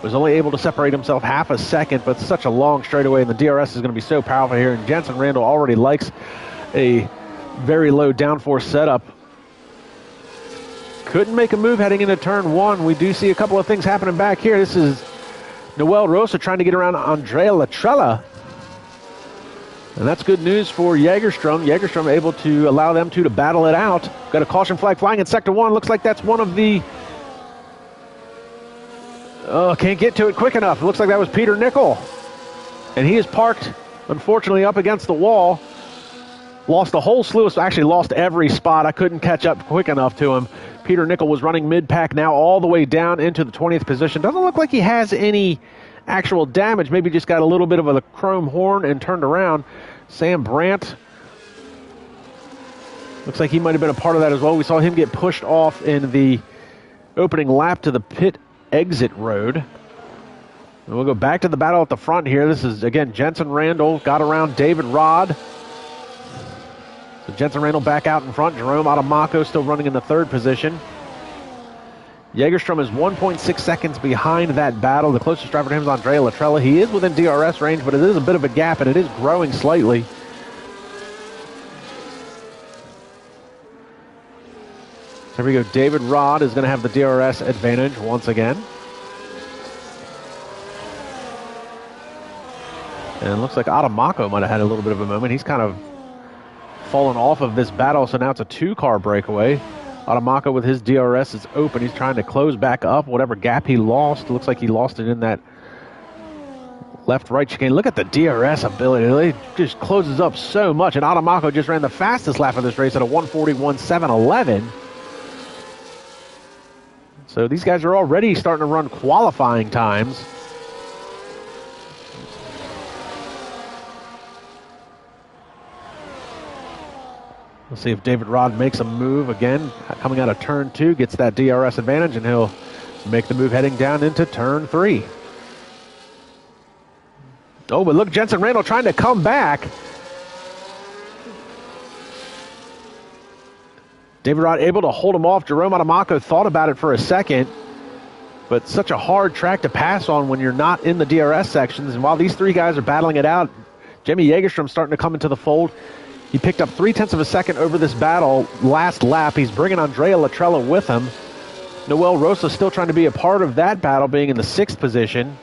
Was only able to separate himself half a second, but such a long straightaway, and the DRS is going to be so powerful here. And Jensen Randall already likes a very low downforce setup. Couldn't make a move heading into turn 1. We do see a couple of things happening back here. This is Noel Rosa trying to get around Andrea Latrella. And that's good news for Jagerstrom. Jagerstrom able to allow them to battle it out. Got a caution flag flying in sector 1. Looks like that's one of the... Oh, can't get to it quick enough. It looks like that was Peter Nickel. And he is parked, unfortunately, up against the wall. Lost a whole slew of... Actually, lost every spot. I couldn't catch up quick enough to him. Peter Nickel was running mid-pack now all the way down into the 20th position. Doesn't look like he has any actual damage. Maybe just got a little bit of a chrome horn and turned around. Sam Brandt. Looks like he might have been a part of that as well. We saw him get pushed off in the opening lap to the pit exit road. And we'll go back to the battle at the front here. This is, again, Jensen Randall got around David Rod. So Jensen Randall back out in front. Jerome Adamako still running in the 3rd position. Jagerstrom is 1.6 seconds behind that battle. The closest driver to him is Andrea Latrella. He is within DRS range, but it is a bit of a gap, and it is growing slightly. Here we go. David Rod is going to have the DRS advantage once again. And it looks like Adamako might have had a little bit of a moment. He's kind of fallen off of this battle, so now it's a 2-car breakaway. Adamako with his DRS is open. He's trying to close back up whatever gap he lost. It looks like he lost it in that left-right chicane. Look at the DRS ability. It just closes up so much. And Adamako just ran the fastest lap of this race at a 1:41.711. So these guys are already starting to run qualifying times. We'll see if David Rod makes a move again. Coming out of turn 2, gets that DRS advantage, and he'll make the move heading down into turn 3. Oh, but look, Jensen Randall trying to come back. David Rod able to hold him off. Jerome Adamako thought about it for a second, but such a hard track to pass on when you're not in the DRS sections. And while these 3 guys are battling it out, Jamie Jagerstrom starting to come into the fold. He picked up 0.3 of a second over this battle last lap. He's bringing Andrea Latrella with him. Noel Rosa still trying to be a part of that battle, being in the 6th position.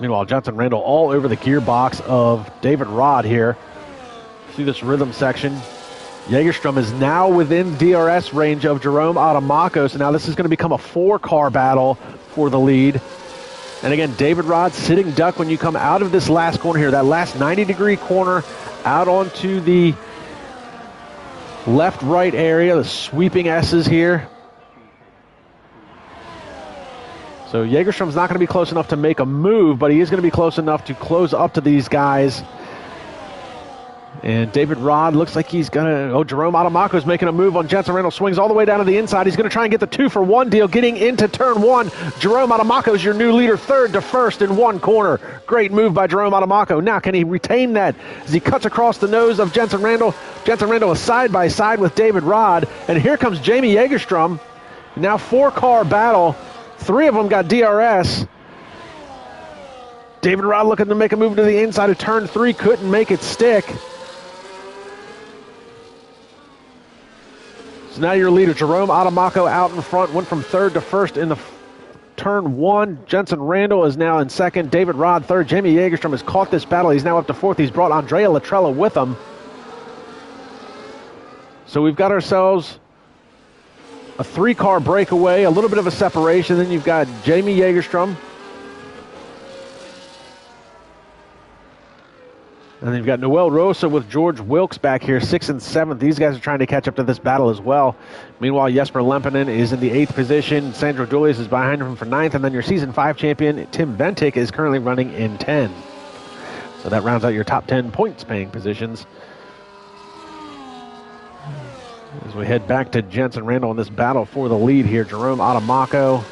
Meanwhile, Jensen Randall all over the gearbox of David Rod here. See this rhythm section. Jagerstrom is now within DRS range of Jerome Adamako, so now this is going to become a 4-car battle for the lead. And again, David Rod sitting duck when you come out of this last corner here, that last 90-degree corner out onto the left-right area, the sweeping S's here. So Jagerstrom's not going to be close enough to make a move, but he is going to be close enough to close up to these guys And David Rod looks like he's going to... Oh, Jerome Adamaco's making a move on Jensen Randall. Swings all the way down to the inside. He's going to try and get the 2-for-1 deal getting into turn one. Jerome Adamaco's your new leader, third to first in one corner. Great move by Jerome Adamaco. Now, can he retain that as he cuts across the nose of Jensen Randall? Jensen Randall is side by side with David Rod. And here comes Jamie Jägerstrom. Now 4-car battle. 3 of them got DRS. David Rod looking to make a move to the inside of turn 3. Couldn't make it stick. So now your leader, Jerome Adamaco, out in front, went from third to first in the turn 1. Jensen Randall is now in second. David Rod third. Jamie Jägerstrom has caught this battle. He's now up to fourth. He's brought Andrea Latrella with him. So we've got ourselves a 3-car breakaway, a little bit of a separation. Then you've got Jamie Jägerstrom. And then you've got Noel Rosa with George Wilkes back here, 6th and 7th. These guys are trying to catch up to this battle as well. Meanwhile, Jesper Lempinen is in the 8th position. Sandro Dulius is behind him for 9th. And then your Season 5 champion, Tim Bentic, is currently running in 10. So that rounds out your top 10 points-paying positions. As we head back to Jensen Randall in this battle for the lead here, Jerome Adamaco.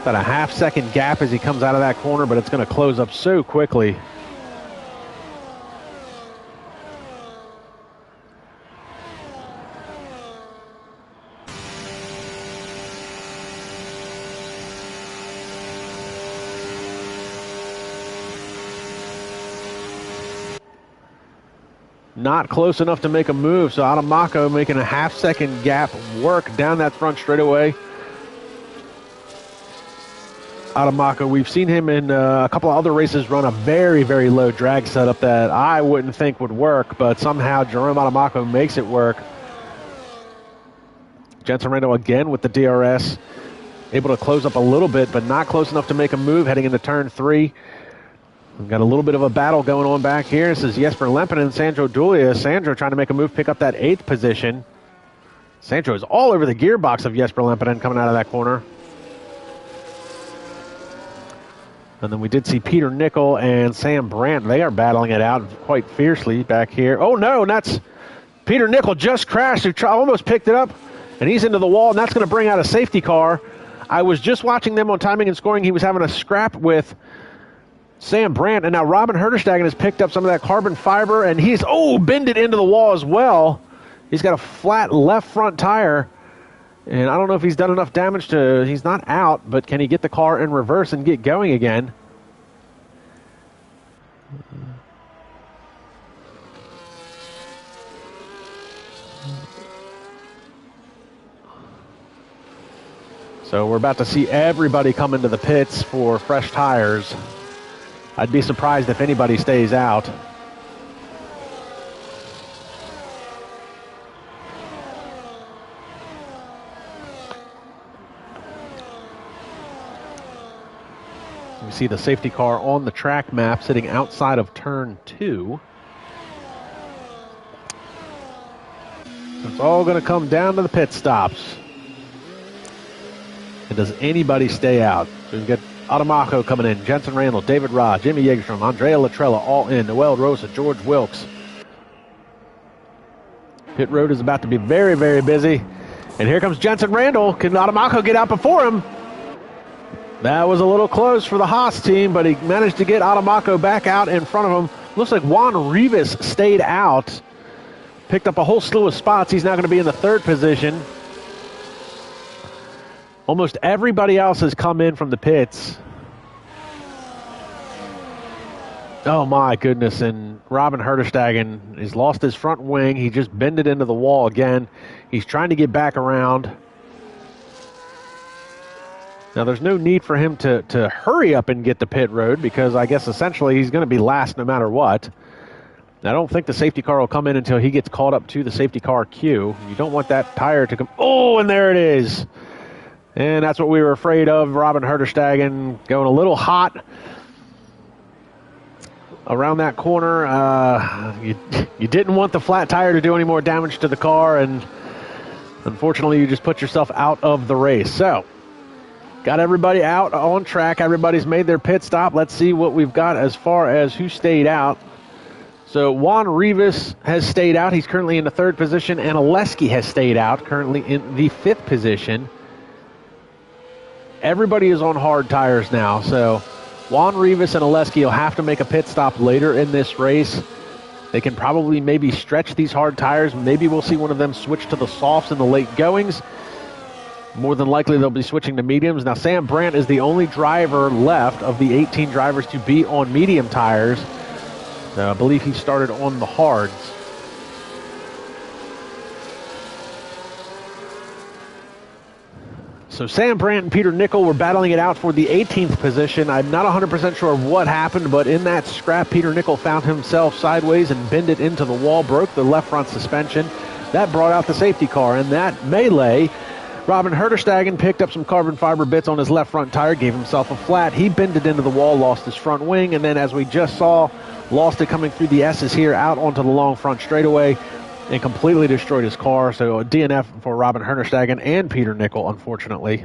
About a half-second gap as he comes out of that corner, but it's going to close up so quickly. Not close enough to make a move, so Adamaco making a half-second gap work down that front straightaway. Adamaco, we've seen him in a couple of other races run a very, very low drag setup that I wouldn't think would work, but somehow Jerome Adamaco makes it work. Jensen Randall again with the DRS, able to close up a little bit, but not close enough to make a move heading into turn 3. We've got a little bit of a battle going on back here. This is Jesper Lempinen and Sandro Dulius. Sandro trying to make a move, pick up that 8th position. Sandro is all over the gearbox of Jesper Lempinen coming out of that corner. And then we did see Peter Nickel and Sam Brandt. They are battling it out quite fiercely back here. Oh, no, and that's Peter Nickel just crashed. He almost picked it up, and he's into the wall, and that's going to bring out a safety car. I was just watching them on timing and scoring. He was having a scrap with Sam Brandt, and now Robin Herterstegen has picked up some of that carbon fiber, and he's, bended into the wall as well. He's got a flat left front tire. And I don't know if he's done enough damage to... He's not out, but can he get the car in reverse and get going again? So we're about to see everybody come into the pits for fresh tires. I'd be surprised if anybody stays out. You see the safety car on the track map sitting outside of turn 2. It's all going to come down to the pit stops. And does anybody stay out? So we've got Adamaco coming in, Jensen Randall, David Rod, Jimmy Jägerstrom, Andrea Latrella all in, Noel Rosa, George Wilkes. Pit road is about to be very, very busy. And here comes Jensen Randall. Can Adamaco get out before him? That was a little close for the Haas team, but he managed to get Adamaco back out in front of him. Looks like Juan Rivas stayed out. Picked up a whole slew of spots. He's now going to be in the 3rd position. Almost everybody else has come in from the pits. Oh my goodness, and Robin Herterstegen has lost his front wing. He just bended into the wall again. He's trying to get back around. Now, there's no need for him to hurry up and get the pit road because I guess essentially he's going to be last no matter what. I don't think the safety car will come in until he gets caught up to the safety car queue. You don't want that tire to come. Oh, and there it is. And that's what we were afraid of. Robin Herterstegen going a little hot around that corner. You didn't want the flat tire to do any more damage to the car, and unfortunately you just put yourself out of the race. So, Got everybody out on track. Everybody's made their pit stop. Let's see what we've got as far as who stayed out. So Juan Rivas has stayed out. He's currently in the 3rd position, and Oleski has stayed out, currently in the 5th position. Everybody is on hard tires now, so Juan Rivas and Oleski will have to make a pit stop later in this race. They can probably maybe stretch these hard tires. Maybe we'll see one of them switch to the softs in the late goings. More than likely, they'll be switching to mediums. Now, Sam Brandt is the only driver left of the 18 drivers to be on medium tires. I believe he started on the hards. So Sam Brandt and Peter Nickel were battling it out for the 18th position. I'm not 100% sure what happened, but in that scrap, Peter Nickel found himself sideways and bended into the wall, broke the left front suspension. That brought out the safety car. In that melee, Robin Herterstagen picked up some carbon fiber bits on his left front tire, gave himself a flat. He bended into the wall, lost his front wing, and then as we just saw, lost it coming through the S's here out onto the long front straightaway and completely destroyed his car. So a DNF for Robin Herterstagen and Peter Nickel, unfortunately.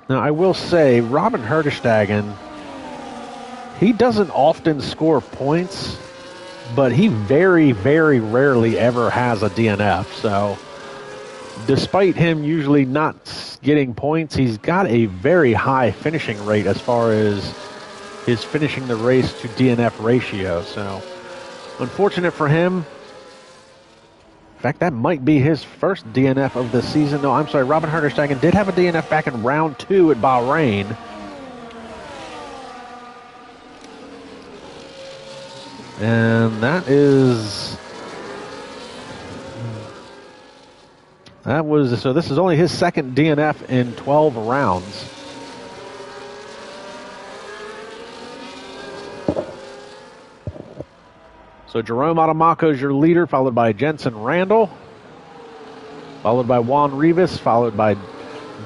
Now, I will say, Robin Herterstagen, he doesn't often score points, but he very, very rarely ever has a DNF. So despite him usually not getting points, he's got a very high finishing rate as far as his finishing the race to DNF ratio. So unfortunate for him. In fact, that might be his first DNF of the season. No, I'm sorry, Robin Herterstagen did have a DNF back in round 2 at Bahrain. And so this is only his second DNF in 12 rounds. So Jerome Adamaco is your leader, followed by Jensen Randall, followed by Juan Rivas, followed by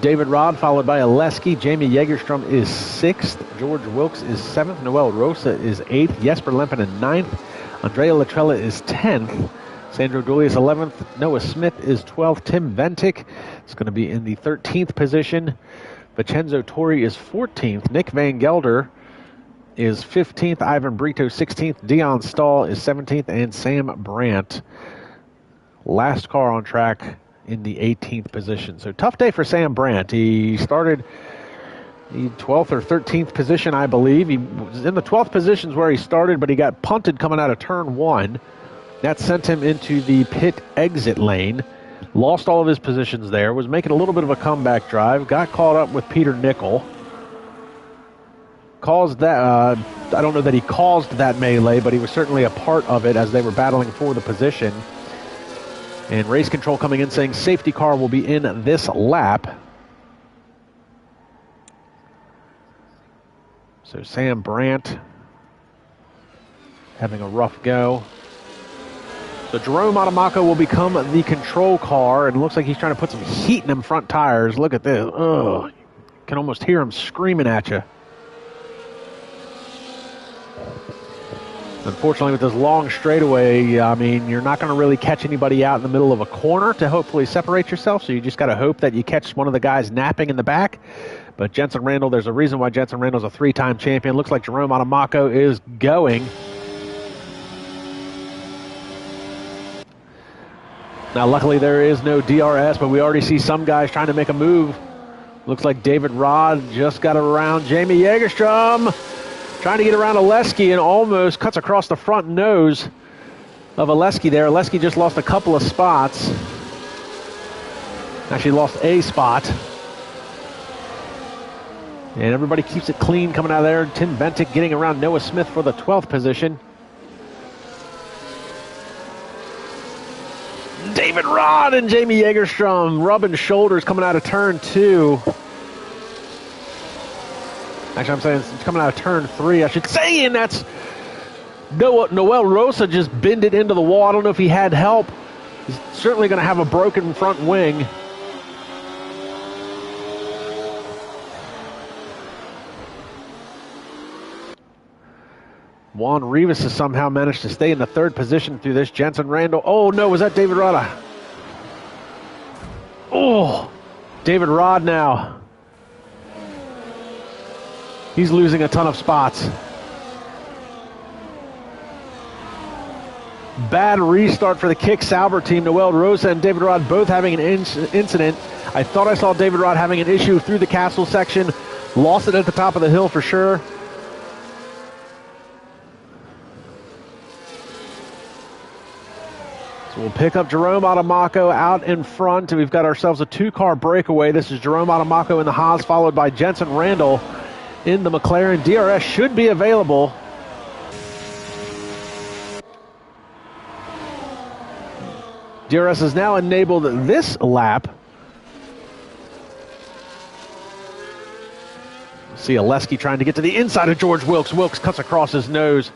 David Rod, followed by Oleski. Jamie Jägerstrom is 6th. George Wilkes is 7th. Noel Rosa is 8th. Jesper Lempinen 9th. Andrea Latrella is 10th. Sandro Dulius 11th. Noah Smith is 12th. Tim Ventic is going to be in the 13th position. Vincenzo Torri is 14th. Nick Van Gelder is 15th. Ivan Brito 16th. Dion Stahl is 17th. And Sam Brandt, last car on track, in the 18th position. So tough day for Sam Brandt. He started the 12th or 13th position, I believe. He was in the 12th positions where he started, but he got punted coming out of turn 1. That sent him into the pit exit lane. Lost all of his positions there. Was making a little bit of a comeback drive. Got caught up with Peter Nickel. Caused that, I don't know that he caused that melee, but he was certainly a part of it as they were battling for the position. And race control coming in saying safety car will be in this lap. So Sam Brandt having a rough go. So Jerome Adamaco will become the control car, and it looks like he's trying to put some heat in them front tires. Look at this. Ugh. You can almost hear him screaming at you. Unfortunately, with this long straightaway, I mean, you're not going to really catch anybody out in the middle of a corner to hopefully separate yourself, so you just got to hope that you catch one of the guys napping in the back. But Jensen Randall, there's a reason why Jensen Randall's a 3-time champion. Looks like Jerome Adamaco is going. Now, luckily, there is no DRS, but we already see some guys trying to make a move. Looks like David Rod just got around Jamie Jägerstrom, trying to get around Oleski and almost cuts across the front nose of Oleski there. Oleski just lost a couple of spots. Actually lost a spot. And everybody keeps it clean coming out of there. Tim Bentic getting around Noah Smith for the 12th position. David Rod and Jamie Jägerstrom rubbing shoulders coming out of turn 2. Actually, I'm saying it's coming out of turn 3, I should say, and that's Noel Rosa just bended into the wall. I don't know if he had help. He's certainly going to have a broken front wing. Juan Rivas has somehow managed to stay in the third position through this. Jensen Randall. Oh, no, was that David Rod? Oh, David Rod now. He's losing a ton of spots. Bad restart for the Kick Sauber team. Noel Rosa and David Rod both having an incident. I thought I saw David Rod having an issue through the castle section. Lost it at the top of the hill for sure. So we'll pick up Jerome Adamaco out in front. We've got ourselves a two-car breakaway. This is Jerome Adamaco in the Haas, followed by Jensen Randall in the McLaren. DRS should be available. DRS has now enabled this lap. See Oleski trying to get to the inside of George Wilkes. Wilkes cuts across his nose.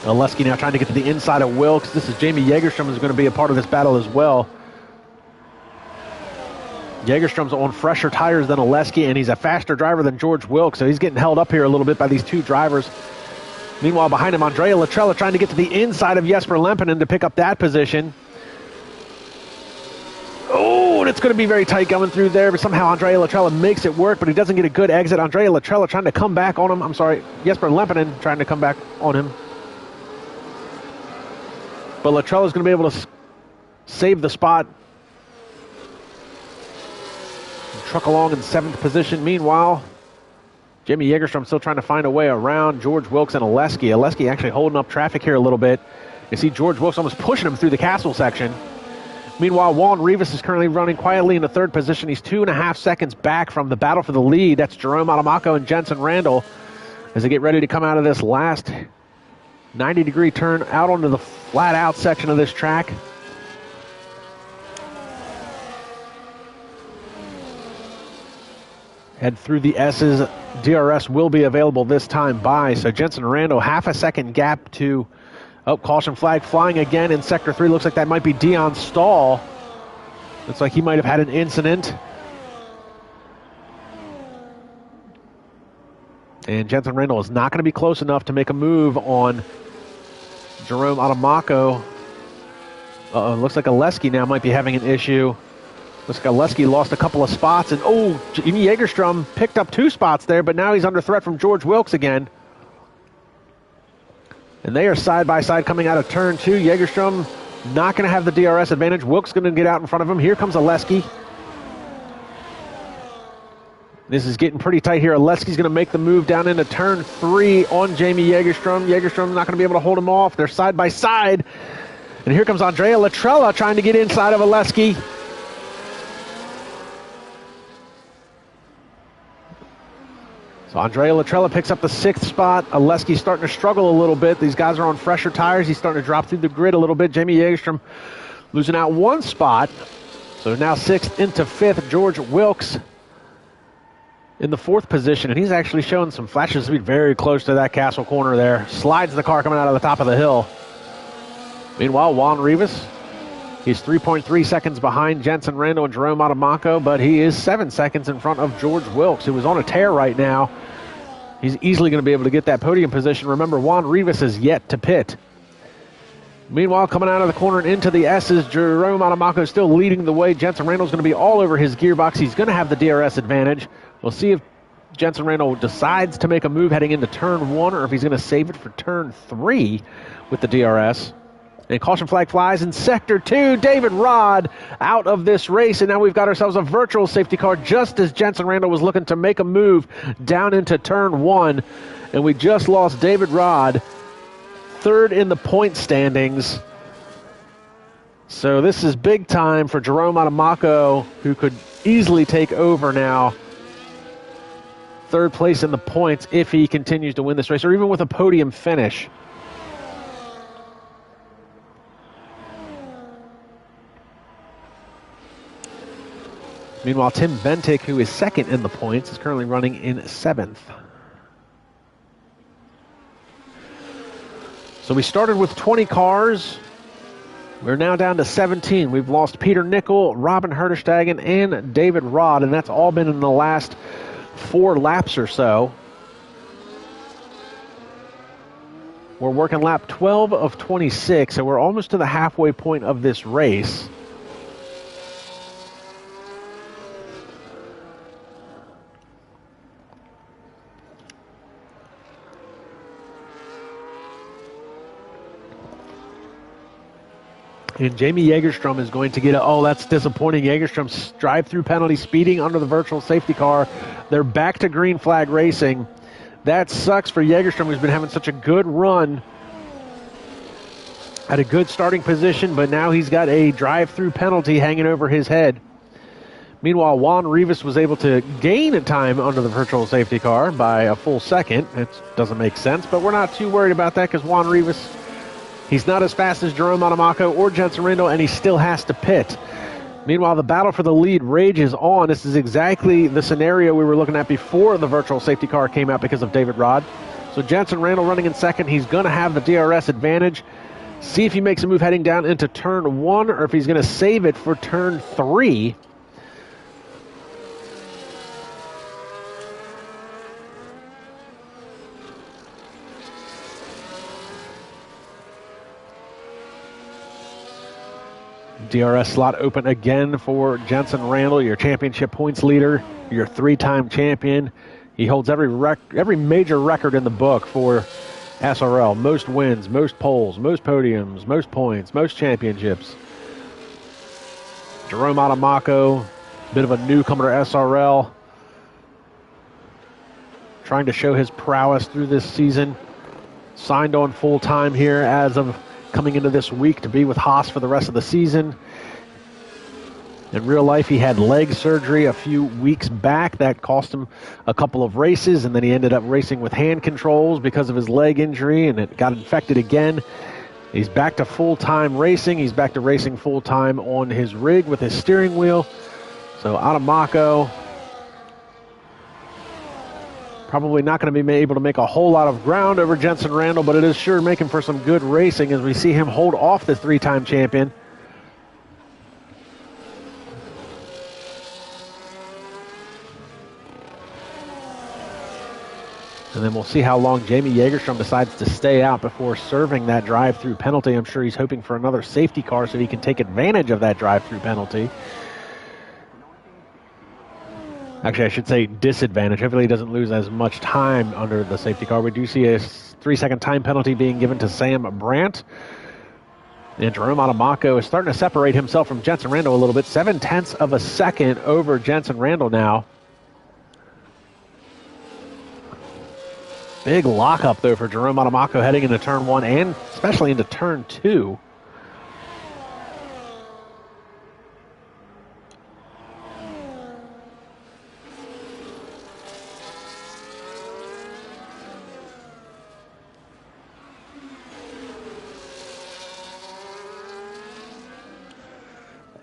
Oleski now trying to get to the inside of Wilkes. This is Jamie Jägerstrom who's going to be a part of this battle as well. Jägerstrom's on fresher tires than Oleski, and he's a faster driver than George Wilkes, so he's getting held up here a little bit by these two drivers. Meanwhile, behind him, Andrea Latrella trying to get to the inside of Jesper Lempinen to pick up that position. Oh, and it's going to be very tight going through there, but somehow Andrea Latrella makes it work, but he doesn't get a good exit. Andrea Latrella trying to come back on him. I'm sorry, Jesper Lempinen trying to come back on him. But Latrella's going to be able to save the spot. Truck along in 7th position. Meanwhile, Jamie Jägerstrom still trying to find a way around George Wilkes and Oleski. Oleski actually holding up traffic here a little bit. You see George Wilkes almost pushing him through the castle section. Meanwhile, Juan Rivas is currently running quietly in the 3rd position. He's 2.5 seconds back from the battle for the lead. That's Jerome Adamaco and Jensen Randall as they get ready to come out of this last 90-degree turn out onto the flat-out section of this track. Head through the S's. DRS will be available this time by. So Jensen Randall, half a second gap to... Oh, caution flag flying again in Sector 3. Looks like that might be Dion Stahl. Looks like he might have had an incident. And Jensen Randall is not going to be close enough to make a move on Jerome Adamaco. Looks like Oleski now might be having an issue. Looks like Oleski lost a couple of spots. And, oh, Jamie Jägerstrom picked up 2 spots there, but now he's under threat from George Wilkes again. And they are side by side coming out of turn 2. Jägerstrom not going to have the DRS advantage. Wilkes going to get out in front of him. Here comes Oleski. This is getting pretty tight here. Oleski's going to make the move down into turn 3 on Jamie Jägerstrom. Jägerstrom's not going to be able to hold him off. They're side by side. And here comes Andrea Latrella trying to get inside of Oleski. So Andrea Latrella picks up the 6th spot. Oleski's starting to struggle a little bit. These guys are on fresher tires. He's starting to drop through the grid a little bit. Jamie Jägerstrom losing out 1 spot. So now 6th into 5th. George Wilkes in the 4th position. And he's actually showing some flashes to be very close to that castle corner there. Slides the car coming out of the top of the hill. Meanwhile, Juan Rivas, he's 3.3 seconds behind Jensen Randall and Jerome Adamaco, but he is 7 seconds in front of George Wilkes, who is on a tear right now. He's easily going to be able to get that podium position. Remember, Juan Rivas is yet to pit. Meanwhile, coming out of the corner and into the S's, Jerome Adamaco is still leading the way. Jensen Randall's going to be all over his gearbox. He's going to have the DRS advantage. We'll see if Jensen Randall decides to make a move heading into turn 1 or if he's going to save it for turn 3 with the DRS. And caution flag flies in Sector 2. David Rod out of this race. And now we've got ourselves a virtual safety car just as Jensen Randall was looking to make a move down into turn 1. And we just lost David Rod, 3rd in the point standings. So this is big time for Jerome Adamaco, who could easily take over now. 3rd place in the points if he continues to win this race, or even with a podium finish. Meanwhile, Tim Bentic, who is 2nd in the points, is currently running in 7th. So we started with 20 cars. We're now down to 17. We've lost Peter Nickel, Robin Herderstagen, and David Rod, and that's all been in the last 4 laps or so. We're working lap 12 of 26, and we're almost to the halfway point of this race. And Jamie Jägerstrom is going to get a, oh, that's disappointing. Jägerstrom's drive-through penalty, speeding under the virtual safety car. They're back to green flag racing. That sucks for Jägerstrom, who's been having such a good run. At a good starting position, but now he's got a drive-through penalty hanging over his head. Meanwhile, Juan Rivas was able to gain a time under the virtual safety car by a full second. It doesn't make sense, but we're not too worried about that because Juan Rivas, he's not as fast as Jerome Adamako or Jensen Rindle, and he still has to pit. Meanwhile, the battle for the lead rages on. This is exactly the scenario we were looking at before the virtual safety car came out because of David Rod. So Jensen Randall running in second. He's going to have the DRS advantage. See if he makes a move heading down into turn 1 or if he's going to save it for turn 3. DRS slot open again for Jensen Randall, your championship points leader, your 3-time champion. He holds every major record in the book for SRL. Most wins, most poles, most podiums, most points, most championships. Jerome Adamako, bit of a newcomer to SRL, trying to show his prowess through this season. Signed on full-time here as of coming into this week to be with Haas for the rest of the season. In real life, he had leg surgery a few weeks back. That cost him a couple of races, and then he ended up racing with hand controls because of his leg injury, and it got infected again. He's back to full-time racing. He's back to racing full-time on his rig with his steering wheel. So Adamako probably not going to be able to make a whole lot of ground over Jensen Randall, but it is sure making for some good racing as we see him hold off the 3-time champion. And then we'll see how long Jamie Jägerstrom decides to stay out before serving that drive-through penalty. I'm sure he's hoping for another safety car so he can take advantage of that drive-through penalty. Actually, I should say disadvantage. Hopefully he doesn't lose as much time under the safety car. We do see a 3-second time penalty being given to Sam Brandt. And Jerome Adamako is starting to separate himself from Jensen Randall a little bit. 0.7 of a second over Jensen Randall now. Big lockup, though, for Jerome Adamako heading into turn 1 and especially into turn 2.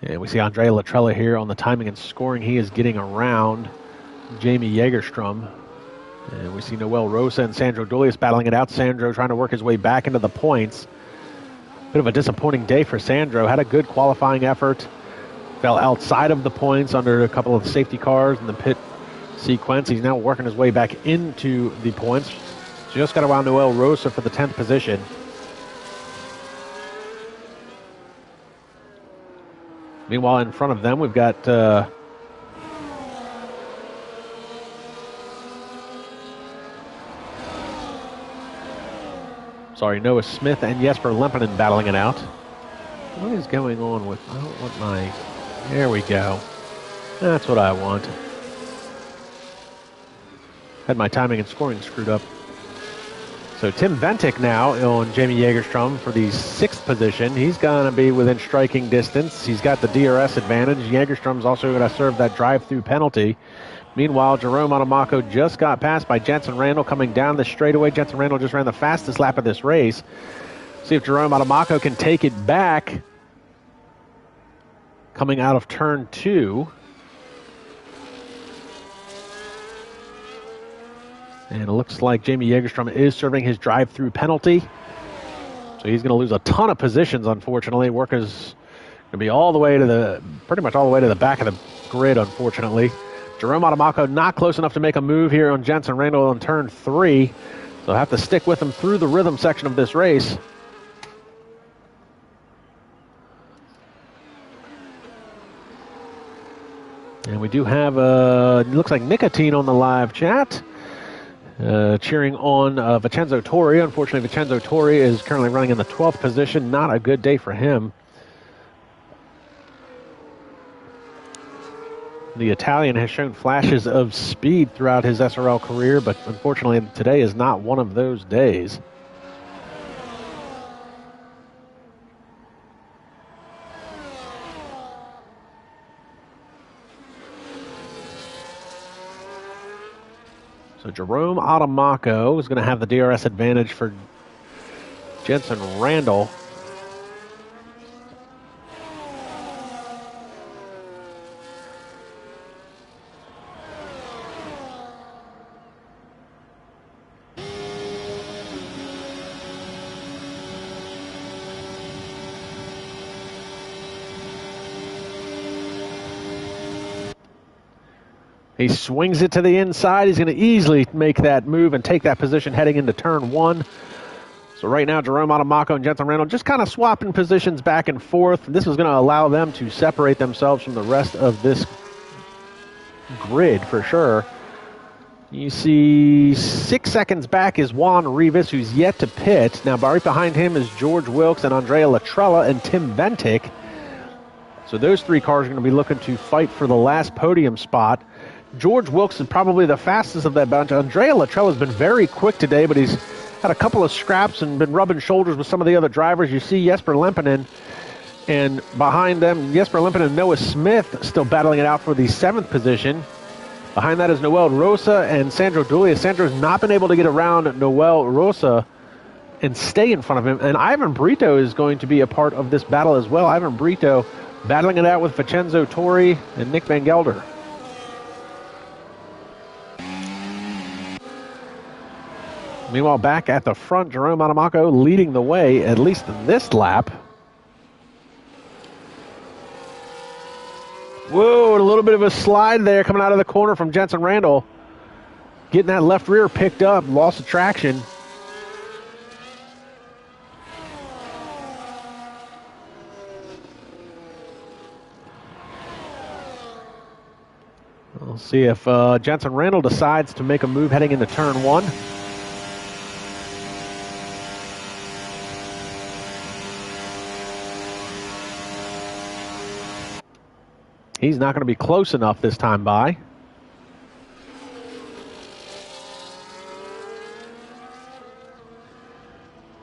And we see Andrea Latrella here on the timing and scoring. He is getting around Jamie Jägerstrom. And we see Noel Rosa and Sandro Dulius battling it out. Sandro trying to work his way back into the points. Bit of a disappointing day for Sandro. Had a good qualifying effort. Fell outside of the points under a couple of safety cars in the pit sequence. He's now working his way back into the points. Just got around Noel Rosa for the 10th position. Meanwhile, in front of them, we've got Noah Smith and Jesper Lempinen battling it out. What is going on with... I don't want my... There we go. That's what I want. Had my timing and scoring screwed up. So Tim Ventic now on Jamie Jägerstrom for the 6th position. He's going to be within striking distance. He's got the DRS advantage. Jägerstrom's also going to serve that drive-through penalty. Meanwhile, Jerome Adamako just got passed by Jensen Randall coming down the straightaway. Jensen Randall just ran the fastest lap of this race. See if Jerome Adamako can take it back coming out of turn 2. And it looks like Jamie Jägerstrom is serving his drive-through penalty. So he's going to lose a ton of positions, unfortunately. Worker's going to be all the way to the, pretty much all the way to the back of the grid, unfortunately. Jerome Adamako not close enough to make a move here on Jensen Randall on turn 3. So have to stick with him through the rhythm section of this race. And we do have, it looks like Nicotine on the live chat. Cheering on Vincenzo Torri. Unfortunately, Vincenzo Torri is currently running in the 12th position. Not a good day for him. The Italian has shown flashes of speed throughout his SRL career, but unfortunately today is not one of those days. So Jerome Adamako is going to have the DRS advantage for Jensen Randall. He swings it to the inside. He's going to easily make that move and take that position heading into turn 1. So right now, Jerome Adamako and Jensen Randall just kind of swapping positions back and forth. This is going to allow them to separate themselves from the rest of this grid for sure. You see 6 seconds back is Juan Rivas, who's yet to pit. Now, right behind him is George Wilkes and Andrea Latrella and Tim Bentic. So those 3 cars are going to be looking to fight for the last podium spot. George Wilkes is probably the fastest of that bunch. Andrea Latrella has been very quick today, but he's had a couple of scraps and been rubbing shoulders with some of the other drivers. You see Jesper Lempinen, and behind them, Jesper Lempinen and Noah Smith still battling it out for the 7th position. Behind that is Noel Rosa and Sandro Dulia. Sandro's not been able to get around Noel Rosa and stay in front of him. And Ivan Brito is going to be a part of this battle as well. Ivan Brito battling it out with Vincenzo Torri and Nick Van Gelder. Meanwhile, back at the front, Jerome Adamako leading the way, at least this lap. Whoa, a little bit of a slide there coming out of the corner from Jensen Randall. Getting that left rear picked up, lost of traction. We'll see if Jensen Randall decides to make a move heading into turn 1. He's not going to be close enough this time by.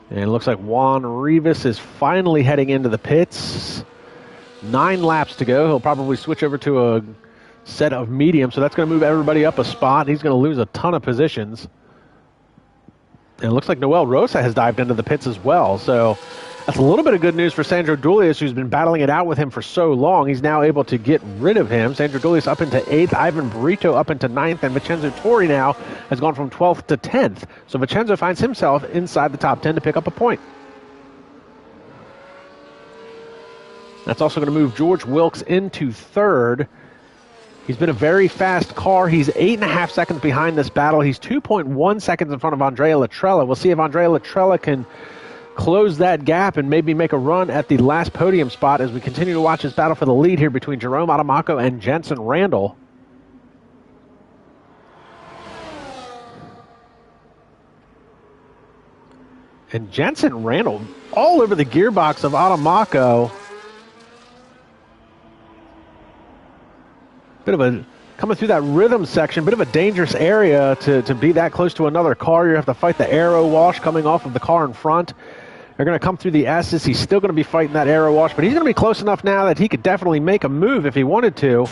And it looks like Juan Rivas is finally heading into the pits. 9 laps to go. He'll probably switch over to a set of medium, so that's going to move everybody up a spot. He's going to lose a ton of positions. And it looks like Noel Rosa has dived into the pits as well, so that's a little bit of good news for Sandro Dulius, who's been battling it out with him for so long. He's now able to get rid of him. Sandro Dulius up into 8th, Ivan Brito up into 9th, and Vincenzo Torri now has gone from 12th to 10th. So Vincenzo finds himself inside the top 10 to pick up a point. That's also going to move George Wilkes into 3rd. He's been a very fast car. He's 8.5 seconds behind this battle. He's 2.1 seconds in front of Andrea Latrella. We'll see if Andrea Latrella can close that gap and maybe make a run at the last podium spot as we continue to watch this battle for the lead here between Jerome Adamako and Jensen Randall. And Jensen Randall all over the gearbox of Adamako. Bit of a, coming through that rhythm section, bit of a dangerous area to be that close to another car. You have to fight the aero wash coming off of the car in front. They're going to come through the S's. He's still going to be fighting that aero wash, but he's going to be close enough now that he could definitely make a move if he wanted to.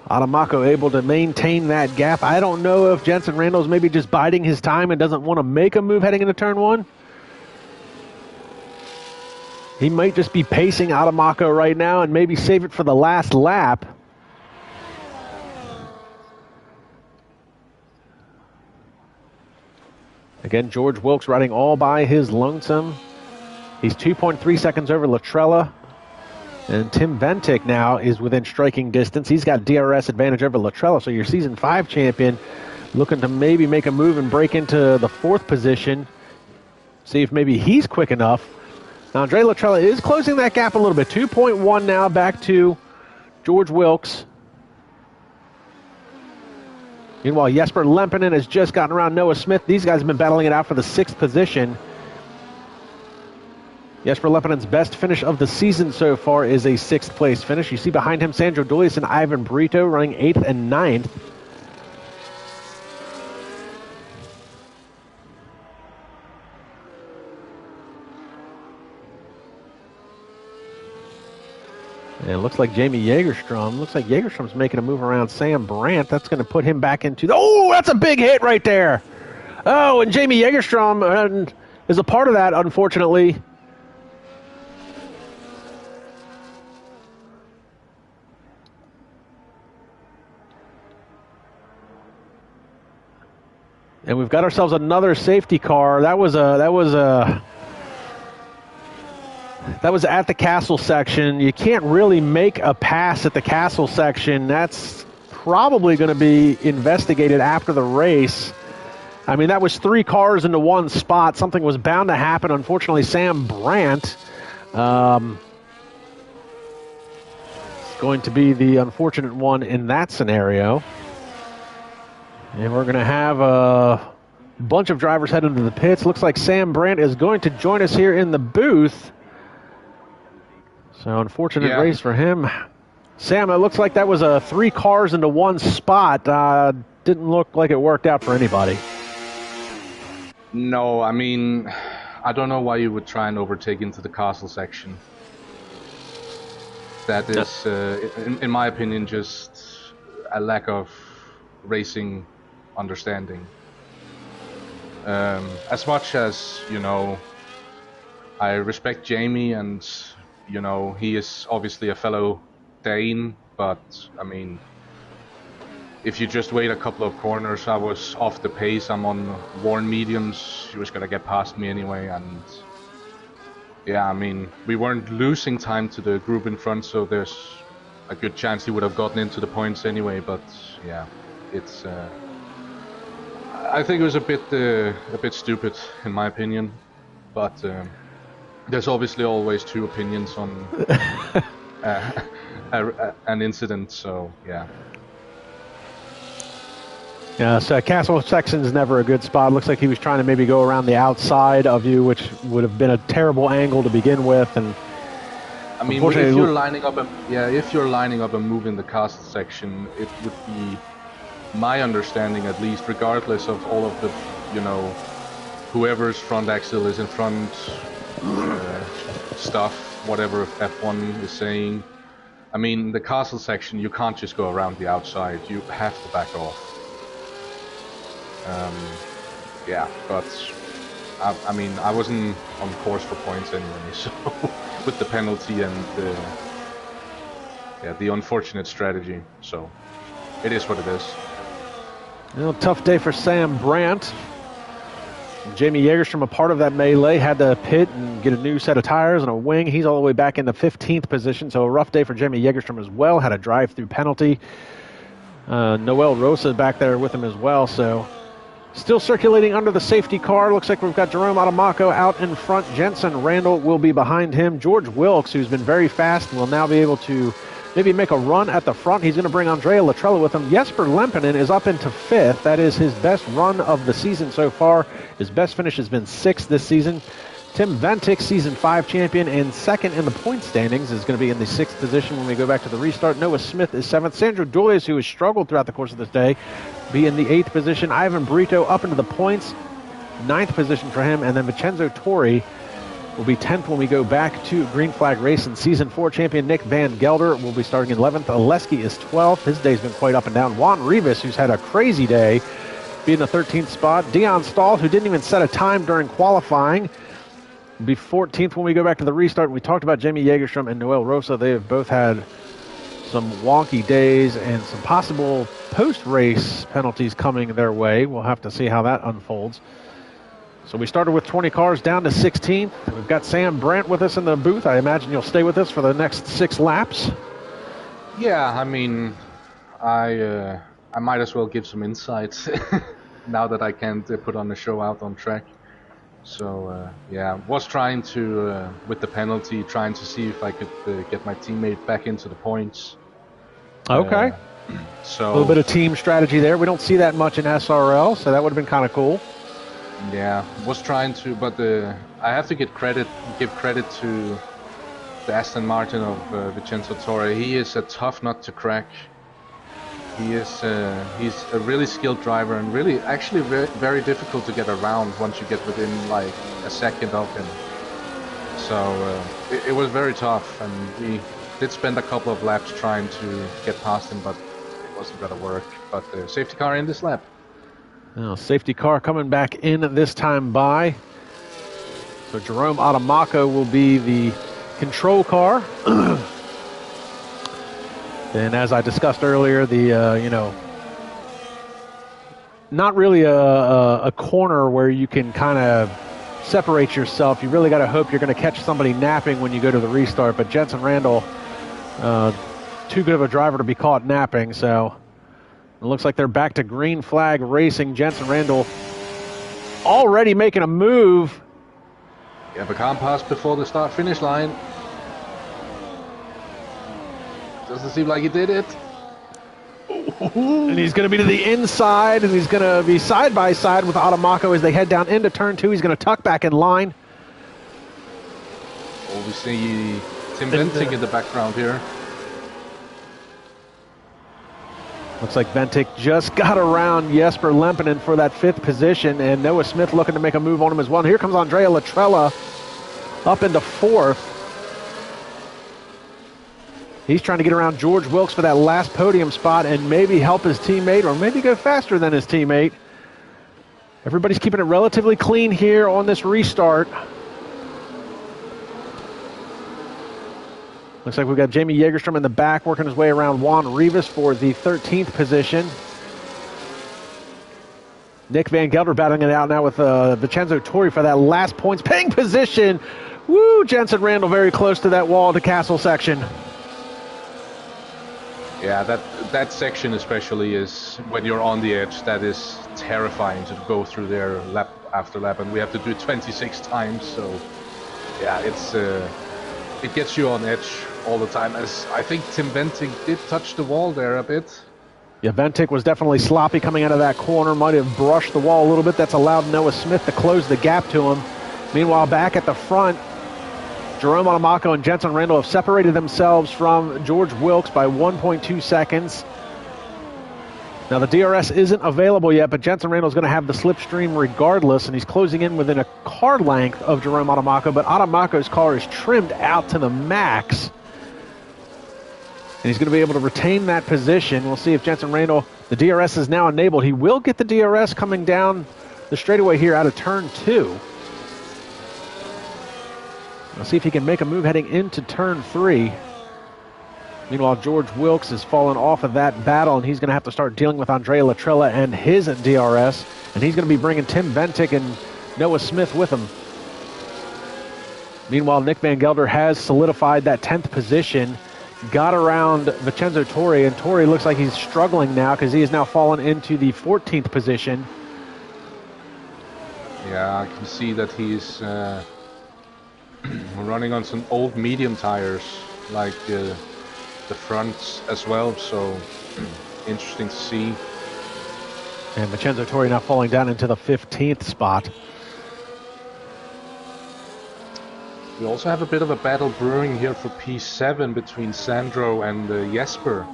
Adamako able to maintain that gap. I don't know if Jensen Randall's maybe just biding his time and doesn't want to make a move heading into turn 1. He might just be pacing out of Mako right now and maybe save it for the last lap. Again, George Wilkes riding all by his lonesome. He's 2.3 seconds over Latrella. And Tim Ventic now is within striking distance. He's got DRS advantage over Latrella, so your Season 5 champion looking to maybe make a move and break into the 4th position. See if maybe he's quick enough. Now, Andre Latrella is closing that gap a little bit. 2.1 now back to George Wilkes. Meanwhile, Jesper Lempinen has just gotten around Noah Smith. These guys have been battling it out for the 6th position. Jesper Lepinen's best finish of the season so far is a 6th place finish. You see behind him Sandro Dulius and Ivan Brito running 8th and 9th. And it looks like Jamie Jägerstrom. Looks like Jägerstrom's making a move around Sam Brandt. That's going to put him back into the... Oh, that's a big hit right there. Oh, and Jamie Jägerstrom is a part of that, unfortunately. And we've got ourselves another safety car. That was at the castle section. You can't really make a pass at the castle section. That's probably going to be investigated after the race. I mean, that was 3 cars into one spot. Something was bound to happen. Unfortunately, Sam Brandt is going to be the unfortunate one in that scenario. And we're going to have a bunch of drivers head into the pits. Looks like Sam Brandt is going to join us here in the booth. So unfortunate race for him. Sam, it looks like that was 3 cars into one spot. Didn't look like it worked out for anybody. No, I mean, I don't know why you would try and overtake into the castle section. That is, in my opinion, just a lack of racing understanding. As much as, you know, I respect Jamie and, you know, he is obviously a fellow Dane, but I mean, if you just wait a couple of corners, I was off the pace. I'm on worn mediums. He was gonna get past me anyway, and yeah, I mean, we weren't losing time to the group in front, so there's a good chance he would have gotten into the points anyway. But yeah, it's I think it was a bit stupid in my opinion, but there's obviously always 2 opinions on an incident, so yeah. Yeah, so castle section's never a good spot. Looks like he was trying to maybe go around the outside of you, which would have been a terrible angle to begin with. And I mean, if you're lining up a move in the castle section, it would be my understanding, at least, regardless of all of the, you know, whoever's front axle is in front, stuff, whatever F1 is saying. I mean, the castle section, you can't just go around the outside. You have to back off. Yeah, but I mean, I wasn't on course for points anyway, so with the penalty and the unfortunate strategy, so it is what it is. Well, tough day for Sam Brandt. Jamie Jägerstrom, a part of that melee, had to pit and get a new set of tires and a wing. He's all the way back in the 15th position, so a rough day for Jamie Jägerstrom as well. Had a drive-through penalty. Noel Rosa back there with him as well, so still circulating under the safety car. Looks like we've got Jerome Adamaco out in front. Jensen Randall will be behind him. George Wilkes, who's been very fast, will now be able to maybe make a run at the front. He's going to bring Andrea Latrella with him. Jesper Lempinen is up into 5th. That is his best run of the season so far. His best finish has been 6th this season. Tim Ventic, Season 5 champion, and 2nd in the point standings, is going to be in the 6th position when we go back to the restart. Noah Smith is 7th. Sandro Dulius, who has struggled throughout the course of this day, be in the 8th position. Ivan Brito up into the points, 9th position for him. And then Vincenzo Torri will be 10th when we go back to Green Flag Racing. Season 4 champion Nick Van Gelder will be starting in 11th. Oleski is 12th. His day's been quite up and down. Juan Rivas, who's had a crazy day, be in the 13th spot. Dion Stahl, who didn't even set a time during qualifying, Be 14th when we go back to the restart. We talked about Jamie Jägerstrom and Noel Rosa. They have both had some wonky days and some possible post-race penalties coming their way. We'll have to see how that unfolds. So we started with 20 cars down to 16th. We've got Sam Brandt with us in the booth. I imagine you'll stay with us for the next 6 laps. Yeah, I mean, I might as well give some insights now that I can't put on the show out on track. So yeah, was trying to, with the penalty, trying to see if I could get my teammate back into the points. Okay. So a little bit of team strategy there. We don't see that much in SRL, so that would have been kind of cool. Yeah, was trying to, but I have to give credit to the Aston Martin of Vincenzo Torre. He is a tough nut to crack. He's a really skilled driver and really actually very difficult to get around once you get within like a second of him. So it was very tough, and we did spend a couple of laps trying to get past him, but it wasn't going to work. But the safety car in this lap. Now, safety car coming back in this time by. So Jerome Adamaco will be the control car. And as I discussed earlier, the not really a corner where you can kind of separate yourself. You really got to hope you're going to catch somebody napping when you go to the restart. But Jensen Randall, too good of a driver to be caught napping. So it looks like they're back to green flag racing. Jensen Randall already making a move. Yeah, but can't pass before the start-finish line. Doesn't seem like he did it. And he's going to be to the inside, and he's going to be side by side with Adamaco as they head down into turn 2. He's going to tuck back in line. Oh, we see Tim Benting in the background here. Looks like Bentic just got around Jesper Lempinen for that 5th position, and Noah Smith looking to make a move on him as well. And here comes Andrea Latrella up into 4th. He's trying to get around George Wilkes for that last podium spot and maybe help his teammate or maybe go faster than his teammate. Everybody's keeping it relatively clean here on this restart. Looks like we've got Jamie Jägerstrom in the back working his way around Juan Rivas for the 13th position. Nick Van Gelder battling it out now with Vincenzo Torre for that last points paying position. Woo, Jensen Randall very close to that wall at the castle section. Yeah, that section especially is when you're on the edge. That is terrifying to go through there lap after lap, and we have to do it 26 times. So yeah, it gets you on edge all the time. As I think Tim Benting did touch the wall there a bit. Yeah, Bentic was definitely sloppy coming out of that corner. Might have brushed the wall a little bit. That's allowed Noah Smith to close the gap to him. Meanwhile, back at the front, Jerome Adamaco and Jensen Randall have separated themselves from George Wilkes by 1.2 seconds. Now, the DRS isn't available yet, but Jensen Randall's going to have the slipstream regardless, and he's closing in within a car length of Jerome Adamaco, but Adamaco's car is trimmed out to the max. And he's going to be able to retain that position. We'll see if Jensen Randall, the DRS is now enabled. He will get the DRS coming down the straightaway here out of turn 2. We'll see if he can make a move heading into turn 3. Meanwhile, George Wilkes has fallen off of that battle, and he's going to have to start dealing with Andrea Latrella and his DRS. And he's going to be bringing Tim Bentic and Noah Smith with him. Meanwhile, Nick Van Gelder has solidified that 10th position, got around Vincenzo Torre, and Torre looks like he's struggling now because he has now fallen into the 14th position. Yeah, I can see that he's running on some old medium tires, like the fronts as well, so interesting to see. And Vincenzo Torre now falling down into the 15th spot. We also have a bit of a battle brewing here for P7 between Sandro and Jesper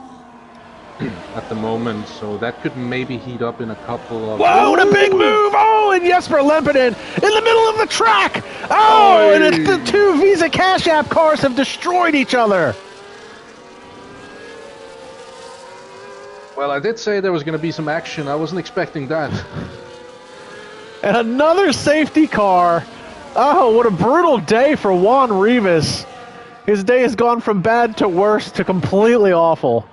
at the moment, so that could maybe heat up in a couple of... Whoa, what a big move! Oh, and Jesper Lempinen in the middle of the track! Oh, and it's the two Visa Cash App cars have destroyed each other! Well, I did say there was going to be some action. I wasn't expecting that. And another safety car Oh, what a brutal day for Juan Rivas. His day has gone from bad to worse to completely awful.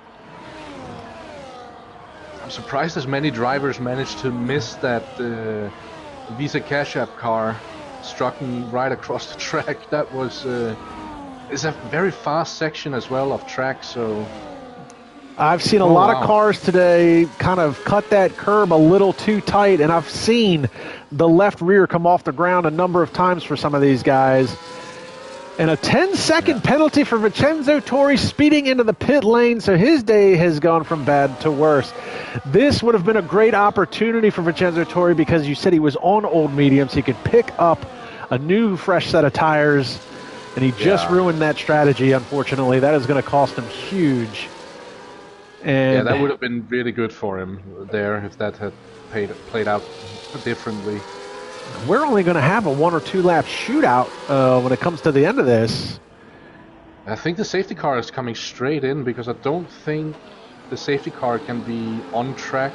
I'm surprised as many drivers managed to miss that Visa Cash App car struck him right across the track. That was it's a very fast section as well of track, so I've seen a lot of cars today kind of cut that curb a little too tight, and I've seen the left rear come off the ground a number of times for some of these guys. And a 10-second penalty for Vincenzo Torri speeding into the pit lane, so his day has gone from bad to worse. This would have been a great opportunity for Vincenzo Torri because you said he was on old mediums. He could pick up a new, fresh set of tires, and he just ruined that strategy, unfortunately. That is going to cost him huge. And that would have been really good for him there if that had played out differently. We're only going to have a 1 or 2 lap shootout when it comes to the end of this. I think the safety car is coming straight in because I don't think the safety car can be on track.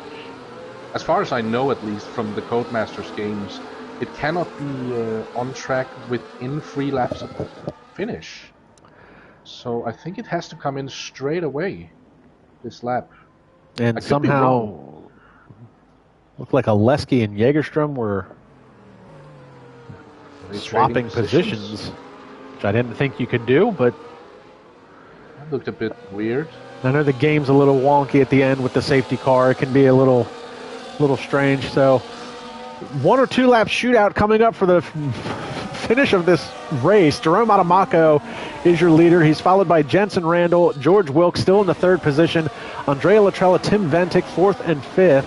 As far as I know, at least from the Codemasters games, it cannot be on track within 3 laps of the finish. So I think it has to come in straight away this lap. And somehow looked like Oleski and Jägerstrom were swapping positions, which I didn't think you could do, but that looked a bit weird. I know the game's a little wonky at the end with the safety car. It can be a little strange. So 1 or 2 lap shootout coming up for the finish of this race. Jerome Adamaco is your leader. He's followed by Jensen Randall, George Wilkes still in the 3rd position, Andrea Latrella, Tim Ventic 4th and 5th.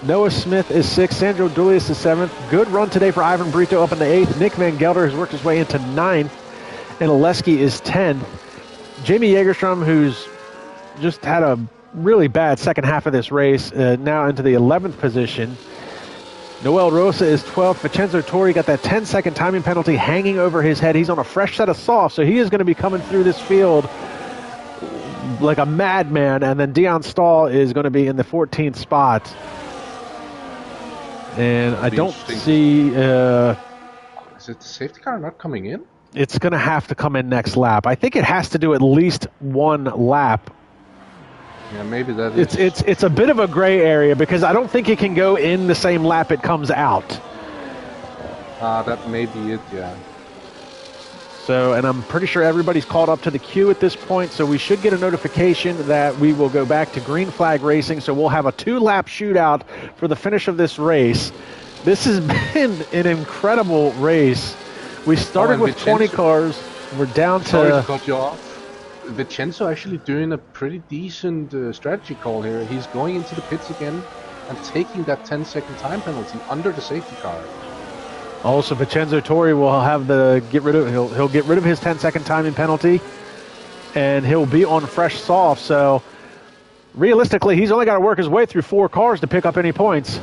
Noah Smith is 6th. Sandro Dulius is 7th. Good run today for Ivan Brito up in the 8th. Nick Van Gelder has worked his way into 9th. And Oleski is 10th. Jamie Jägerstrom, who's just had a really bad second half of this race, now into the 11th position. Noel Rosa is 12th. Vincenzo Torri got that 10-second timing penalty hanging over his head. He's on a fresh set of softs, so he is going to be coming through this field like a madman. And then Dion Stahl is going to be in the 14th spot. And I don't see... is it the safety car not coming in? It's going to have to come in next lap. I think it has to do at least 1 lap. Yeah, maybe that is... It's a bit of a gray area because I don't think it can go in the same lap it comes out. That may be it, yeah. So, and I'm pretty sure everybody's caught up to the queue at this point, so we should get a notification that we will go back to green flag racing, so we'll have a 2-lap shootout for the finish of this race. This has been an incredible race. We started with 20 cars. We're down to... Sorry to cut you off. Vincenzo actually doing a pretty decent strategy call here. He's going into the pits again and taking that 10-second time penalty under the safety car. Also, Vincenzo Torri will have he'll get rid of his 10-second timing penalty, and he'll be on fresh soft. So, realistically, he's only got to work his way through 4 cars to pick up any points.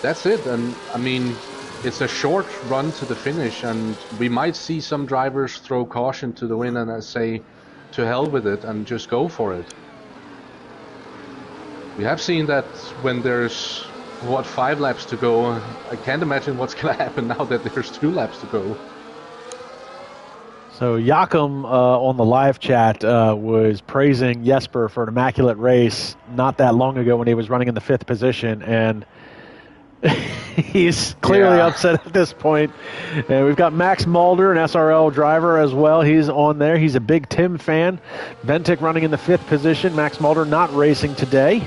That's it, and I mean, it's a short run to the finish, and we might see some drivers throw caution to the wind and say, to hell with it, and just go for it. We have seen that when there's 5 laps to go. I can't imagine what's going to happen now that there's 2 laps to go. So Joachim on the live chat was praising Jesper for an immaculate race not that long ago when he was running in the 5th position, and he's clearly upset at this point. And we've got Max Mulder, an SRL driver as well. He's on there. He's a big Tim fan. Ventic running in the 5th position. Max Mulder not racing today.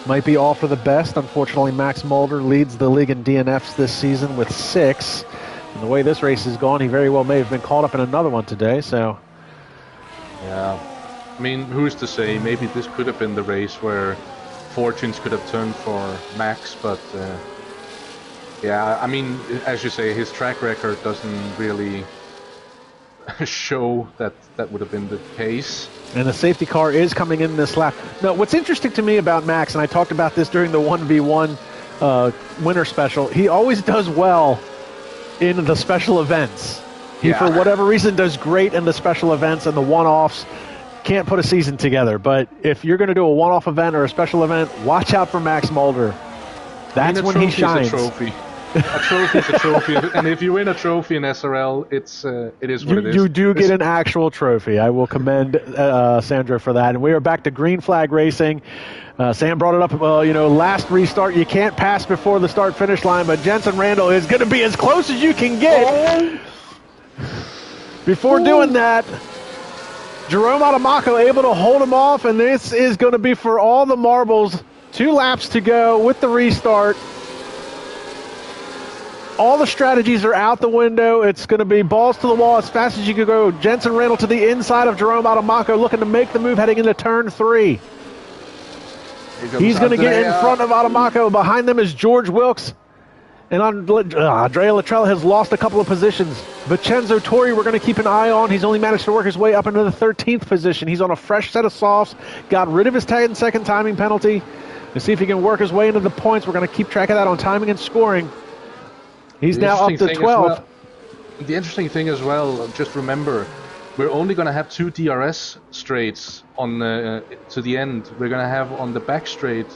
Might be all for the best. Unfortunately, Max Mulder leads the league in DNFs this season with 6. And the way this race has gone, he very well may have been caught up in another one today. So, yeah. I mean, who's to say? Maybe this could have been the race where fortunes could have turned for Max. But, yeah, I mean, as you say, his track record doesn't really show that that would have been the case. And the safety car is coming in this lap. Now, what's interesting to me about Max, and I talked about this during the 1v1 winter special, he always does well in the special events. He, for whatever reason, does great in the special events, and the one-offs can't put a season together. But if you're going to do a one-off event or a special event, watch out for Max Mulder. That's when he shines. A trophy. A trophy is a trophy, and if you win a trophy in SRL, it is what it is. You do get an actual trophy. I will commend Sandro for that. And we are back to green flag racing. Sam brought it up, last restart, you can't pass before the start-finish line, but Jensen Randall is going to be as close as you can get. Before doing that, Jerome Adamako able to hold him off, and this is going to be for all the marbles. 2 laps to go with the restart. All the strategies are out the window. It's going to be balls to the wall as fast as you can go. Jensen Randall to the inside of Jerome Adamako, looking to make the move heading into turn 3. He's going to get in front of Adamako. Behind them is George Wilkes. And Andrea Latrella has lost a couple of positions. Vincenzo Torri, we're going to keep an eye on. He's only managed to work his way up into the 13th position. He's on a fresh set of softs. Got rid of his 10-second timing penalty. To see if he can work his way into the points. We're going to keep track of that on timing and scoring. He's now up to 12th. The interesting thing as well, just remember, we're only going to have 2 DRS straights on to the end. We're going to have on the back straight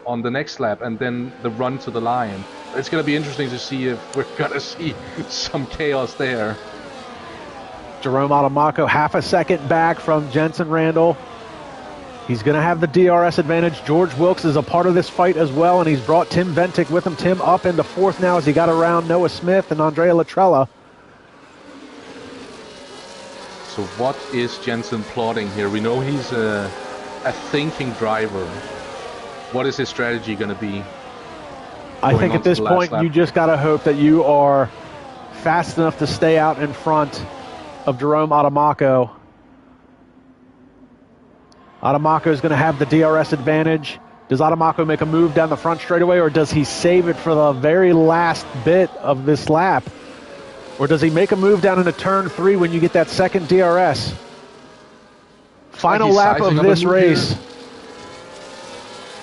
on the next lap, and then the run to the line. It's going to be interesting to see if we're going to see some chaos there. Jerome Adamako half a second back from Jensen Randall. He's going to have the DRS advantage. George Wilkes is a part of this fight as well, and he's brought Tim Ventic with him. Tim up into 4th now as he got around Noah Smith and Andrea Latrella. So what is Jensen plotting here? We know he's a thinking driver. What is his strategy going to be? I think at this point you just got to hope that you are fast enough to stay out in front of Jerome Adamako. Adamako is going to have the DRS advantage. Does Adamako make a move down the front straightaway, or does he save it for the very last bit of this lap? Or does he make a move down into turn 3 when you get that second DRS? Final lap of this race.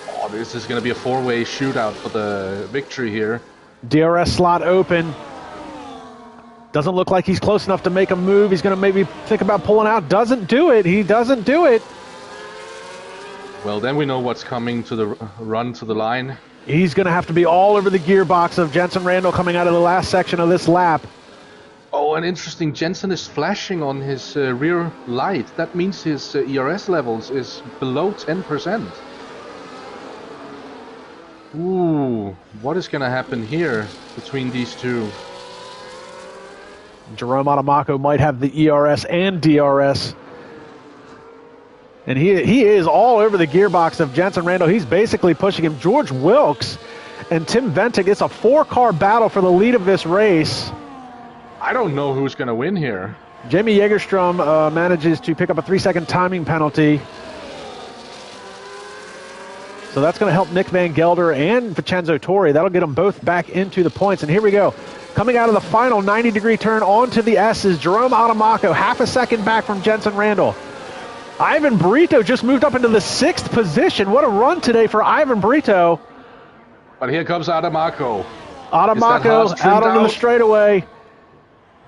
Oh, this is going to be a 4-way shootout for the victory here. DRS slot open. Doesn't look like he's close enough to make a move. He's going to maybe think about pulling out. Doesn't do it. He doesn't do it. Well, then we know what's coming to the run to the line. He's going to have to be all over the gearbox of Jensen Randall coming out of the last section of this lap. Oh, and interesting, Jensen is flashing on his rear light. That means his ERS levels is below 10%. Ooh, what is going to happen here between these two? Jerome Adamako might have the ERS and DRS. And he is all over the gearbox of Jensen Randall. He's basically pushing him. George Wilkes and Tim Ventic. It's a 4-car battle for the lead of this race. I don't know who's going to win here. Jamie Jägerstrom manages to pick up a 3-second timing penalty. So that's going to help Nick Van Gelder and Vincenzo Torri. That'll get them both back into the points. And here we go. Coming out of the final 90-degree turn onto the S is Jerome Adamako, half a second back from Jensen Randall. Ivan Brito just moved up into the 6th position. What a run today for Ivan Brito. But here comes Adamako. Adamako out onto the straightaway.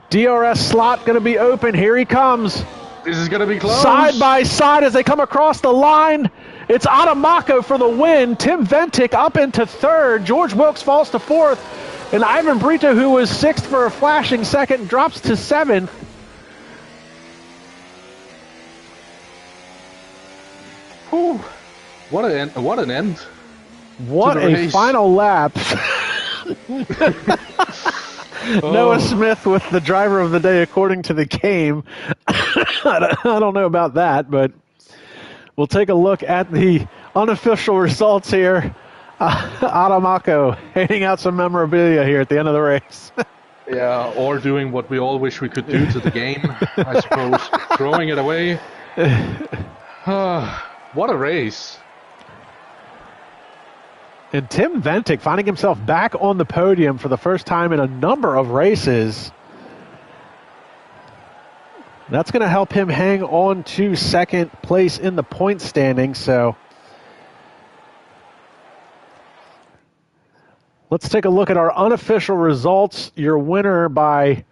DRS slot going to be open. Here he comes. This is going to be close. Side by side as they come across the line. It's Adamako for the win. Tim Ventic up into 3rd. George Wilkes falls to 4th. And Ivan Brito, who was 6th for a flashing second, drops to 7th. Whew. What an end. What a final lap. Noah Smith with the driver of the day according to the game. I don't know about that, but we'll take a look at the unofficial results here. Adamako handing out some memorabilia here at the end of the race. Yeah, or doing what we all wish we could do to the game, I suppose. Throwing it away. What a race. And Tim Ventic finding himself back on the podium for the first time in a number of races. That's going to help him hang on to 2nd place in the point standing. So let's take a look at our unofficial results. Your winner by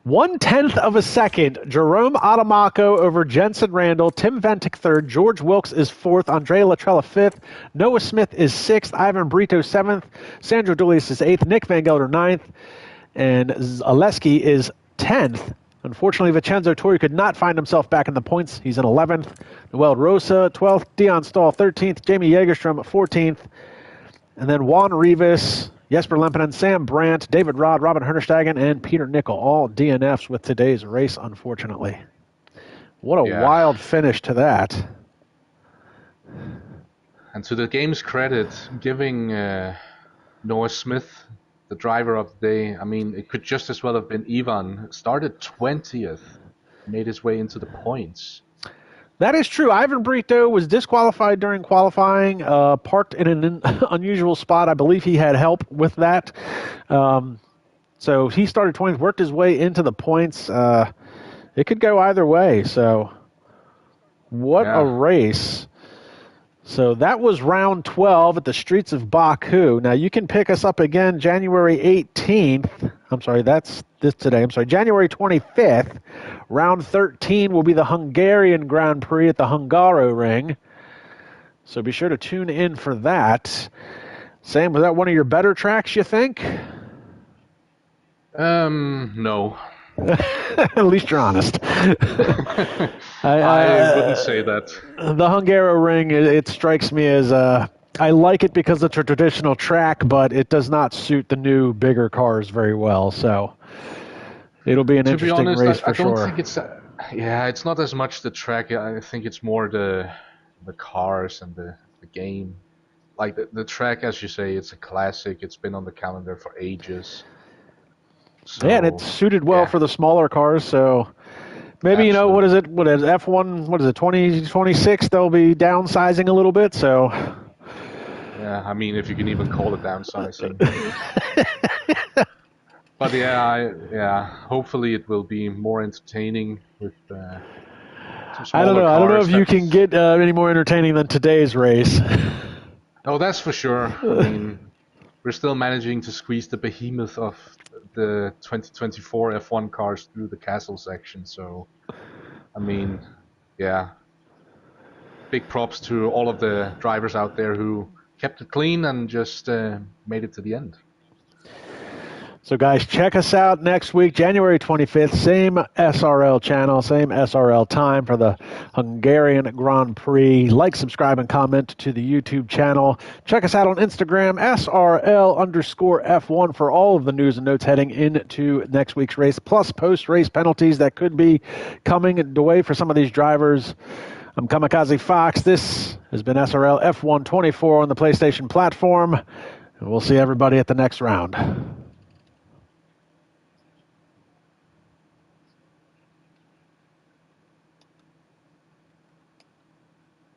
1/10 of a second. Jerome Adamaco over Jensen Randall. Tim Ventic third. George Wilkes is fourth. Andrea Latrella fifth. Noah Smith is sixth. Ivan Brito seventh. Sandro Dulius is eighth. Nick Van Gelder ninth. And Zaleski is 10th. Unfortunately, Vincenzo Torri could not find himself back in the points. He's in 11th. Noel Rosa 12th. Dion Stahl 13th. Jamie Jagerstrom 14th. And then Juan Rivas, Jesper Lempinen, Sam Brandt, David Rod, Robin Hernerstagen, and Peter Nickel, all DNFs with today's race, unfortunately. What a wild finish to that. And to the game's credit, giving Noah Smith the driver of the day, I mean, it could just as well have been Ivan. Started 20th, made his way into the points. That is true. Ivan Brito was disqualified during qualifying, parked in an unusual spot. I believe he had help with that. So he started 20th, worked his way into the points. It could go either way. So what a race. So that was round 12 at the streets of Baku. Now you can pick us up again January 18th. I'm sorry, that's this today. I'm sorry, January 25th. Round 13 will be the Hungarian Grand Prix at the Hungaroring. So be sure to tune in for that. Sam, was that one of your better tracks, you think? No. At least you're honest. I wouldn't say that. The Hungaroring, it strikes me as I like it because it's a traditional track, but it does not suit the new, bigger cars very well. So it'll be an interesting race for sure. I don't think it's it's not as much the track. I think it's more the cars and the game. Like the track, as you say, it's a classic. It's been on the calendar for ages. So, and it's suited well for the smaller cars. So maybe, what is F1, 2026, they'll be downsizing a little bit. So yeah, I mean, if you can even call it downsizing. But hopefully it will be more entertaining with some smaller cars. I don't know if you can get any more entertaining than today's race. Oh, that's for sure. I mean, we're still managing to squeeze the behemoth of the 2024 F1 cars through the castle section. So, I mean, big props to all of the drivers out there who kept it clean and just made it to the end. So, guys, check us out next week, January 25th, same SRL channel, same SRL time for the Hungarian Grand Prix. Like, subscribe, and comment to the YouTube channel. Check us out on Instagram, SRL_F1 for all of the news and notes heading into next week's race, plus post-race penalties that could be coming away for some of these drivers. I'm Kamikaze Fox. This has been SRL F1 24 on the PlayStation platform. And we'll see everybody at the next round.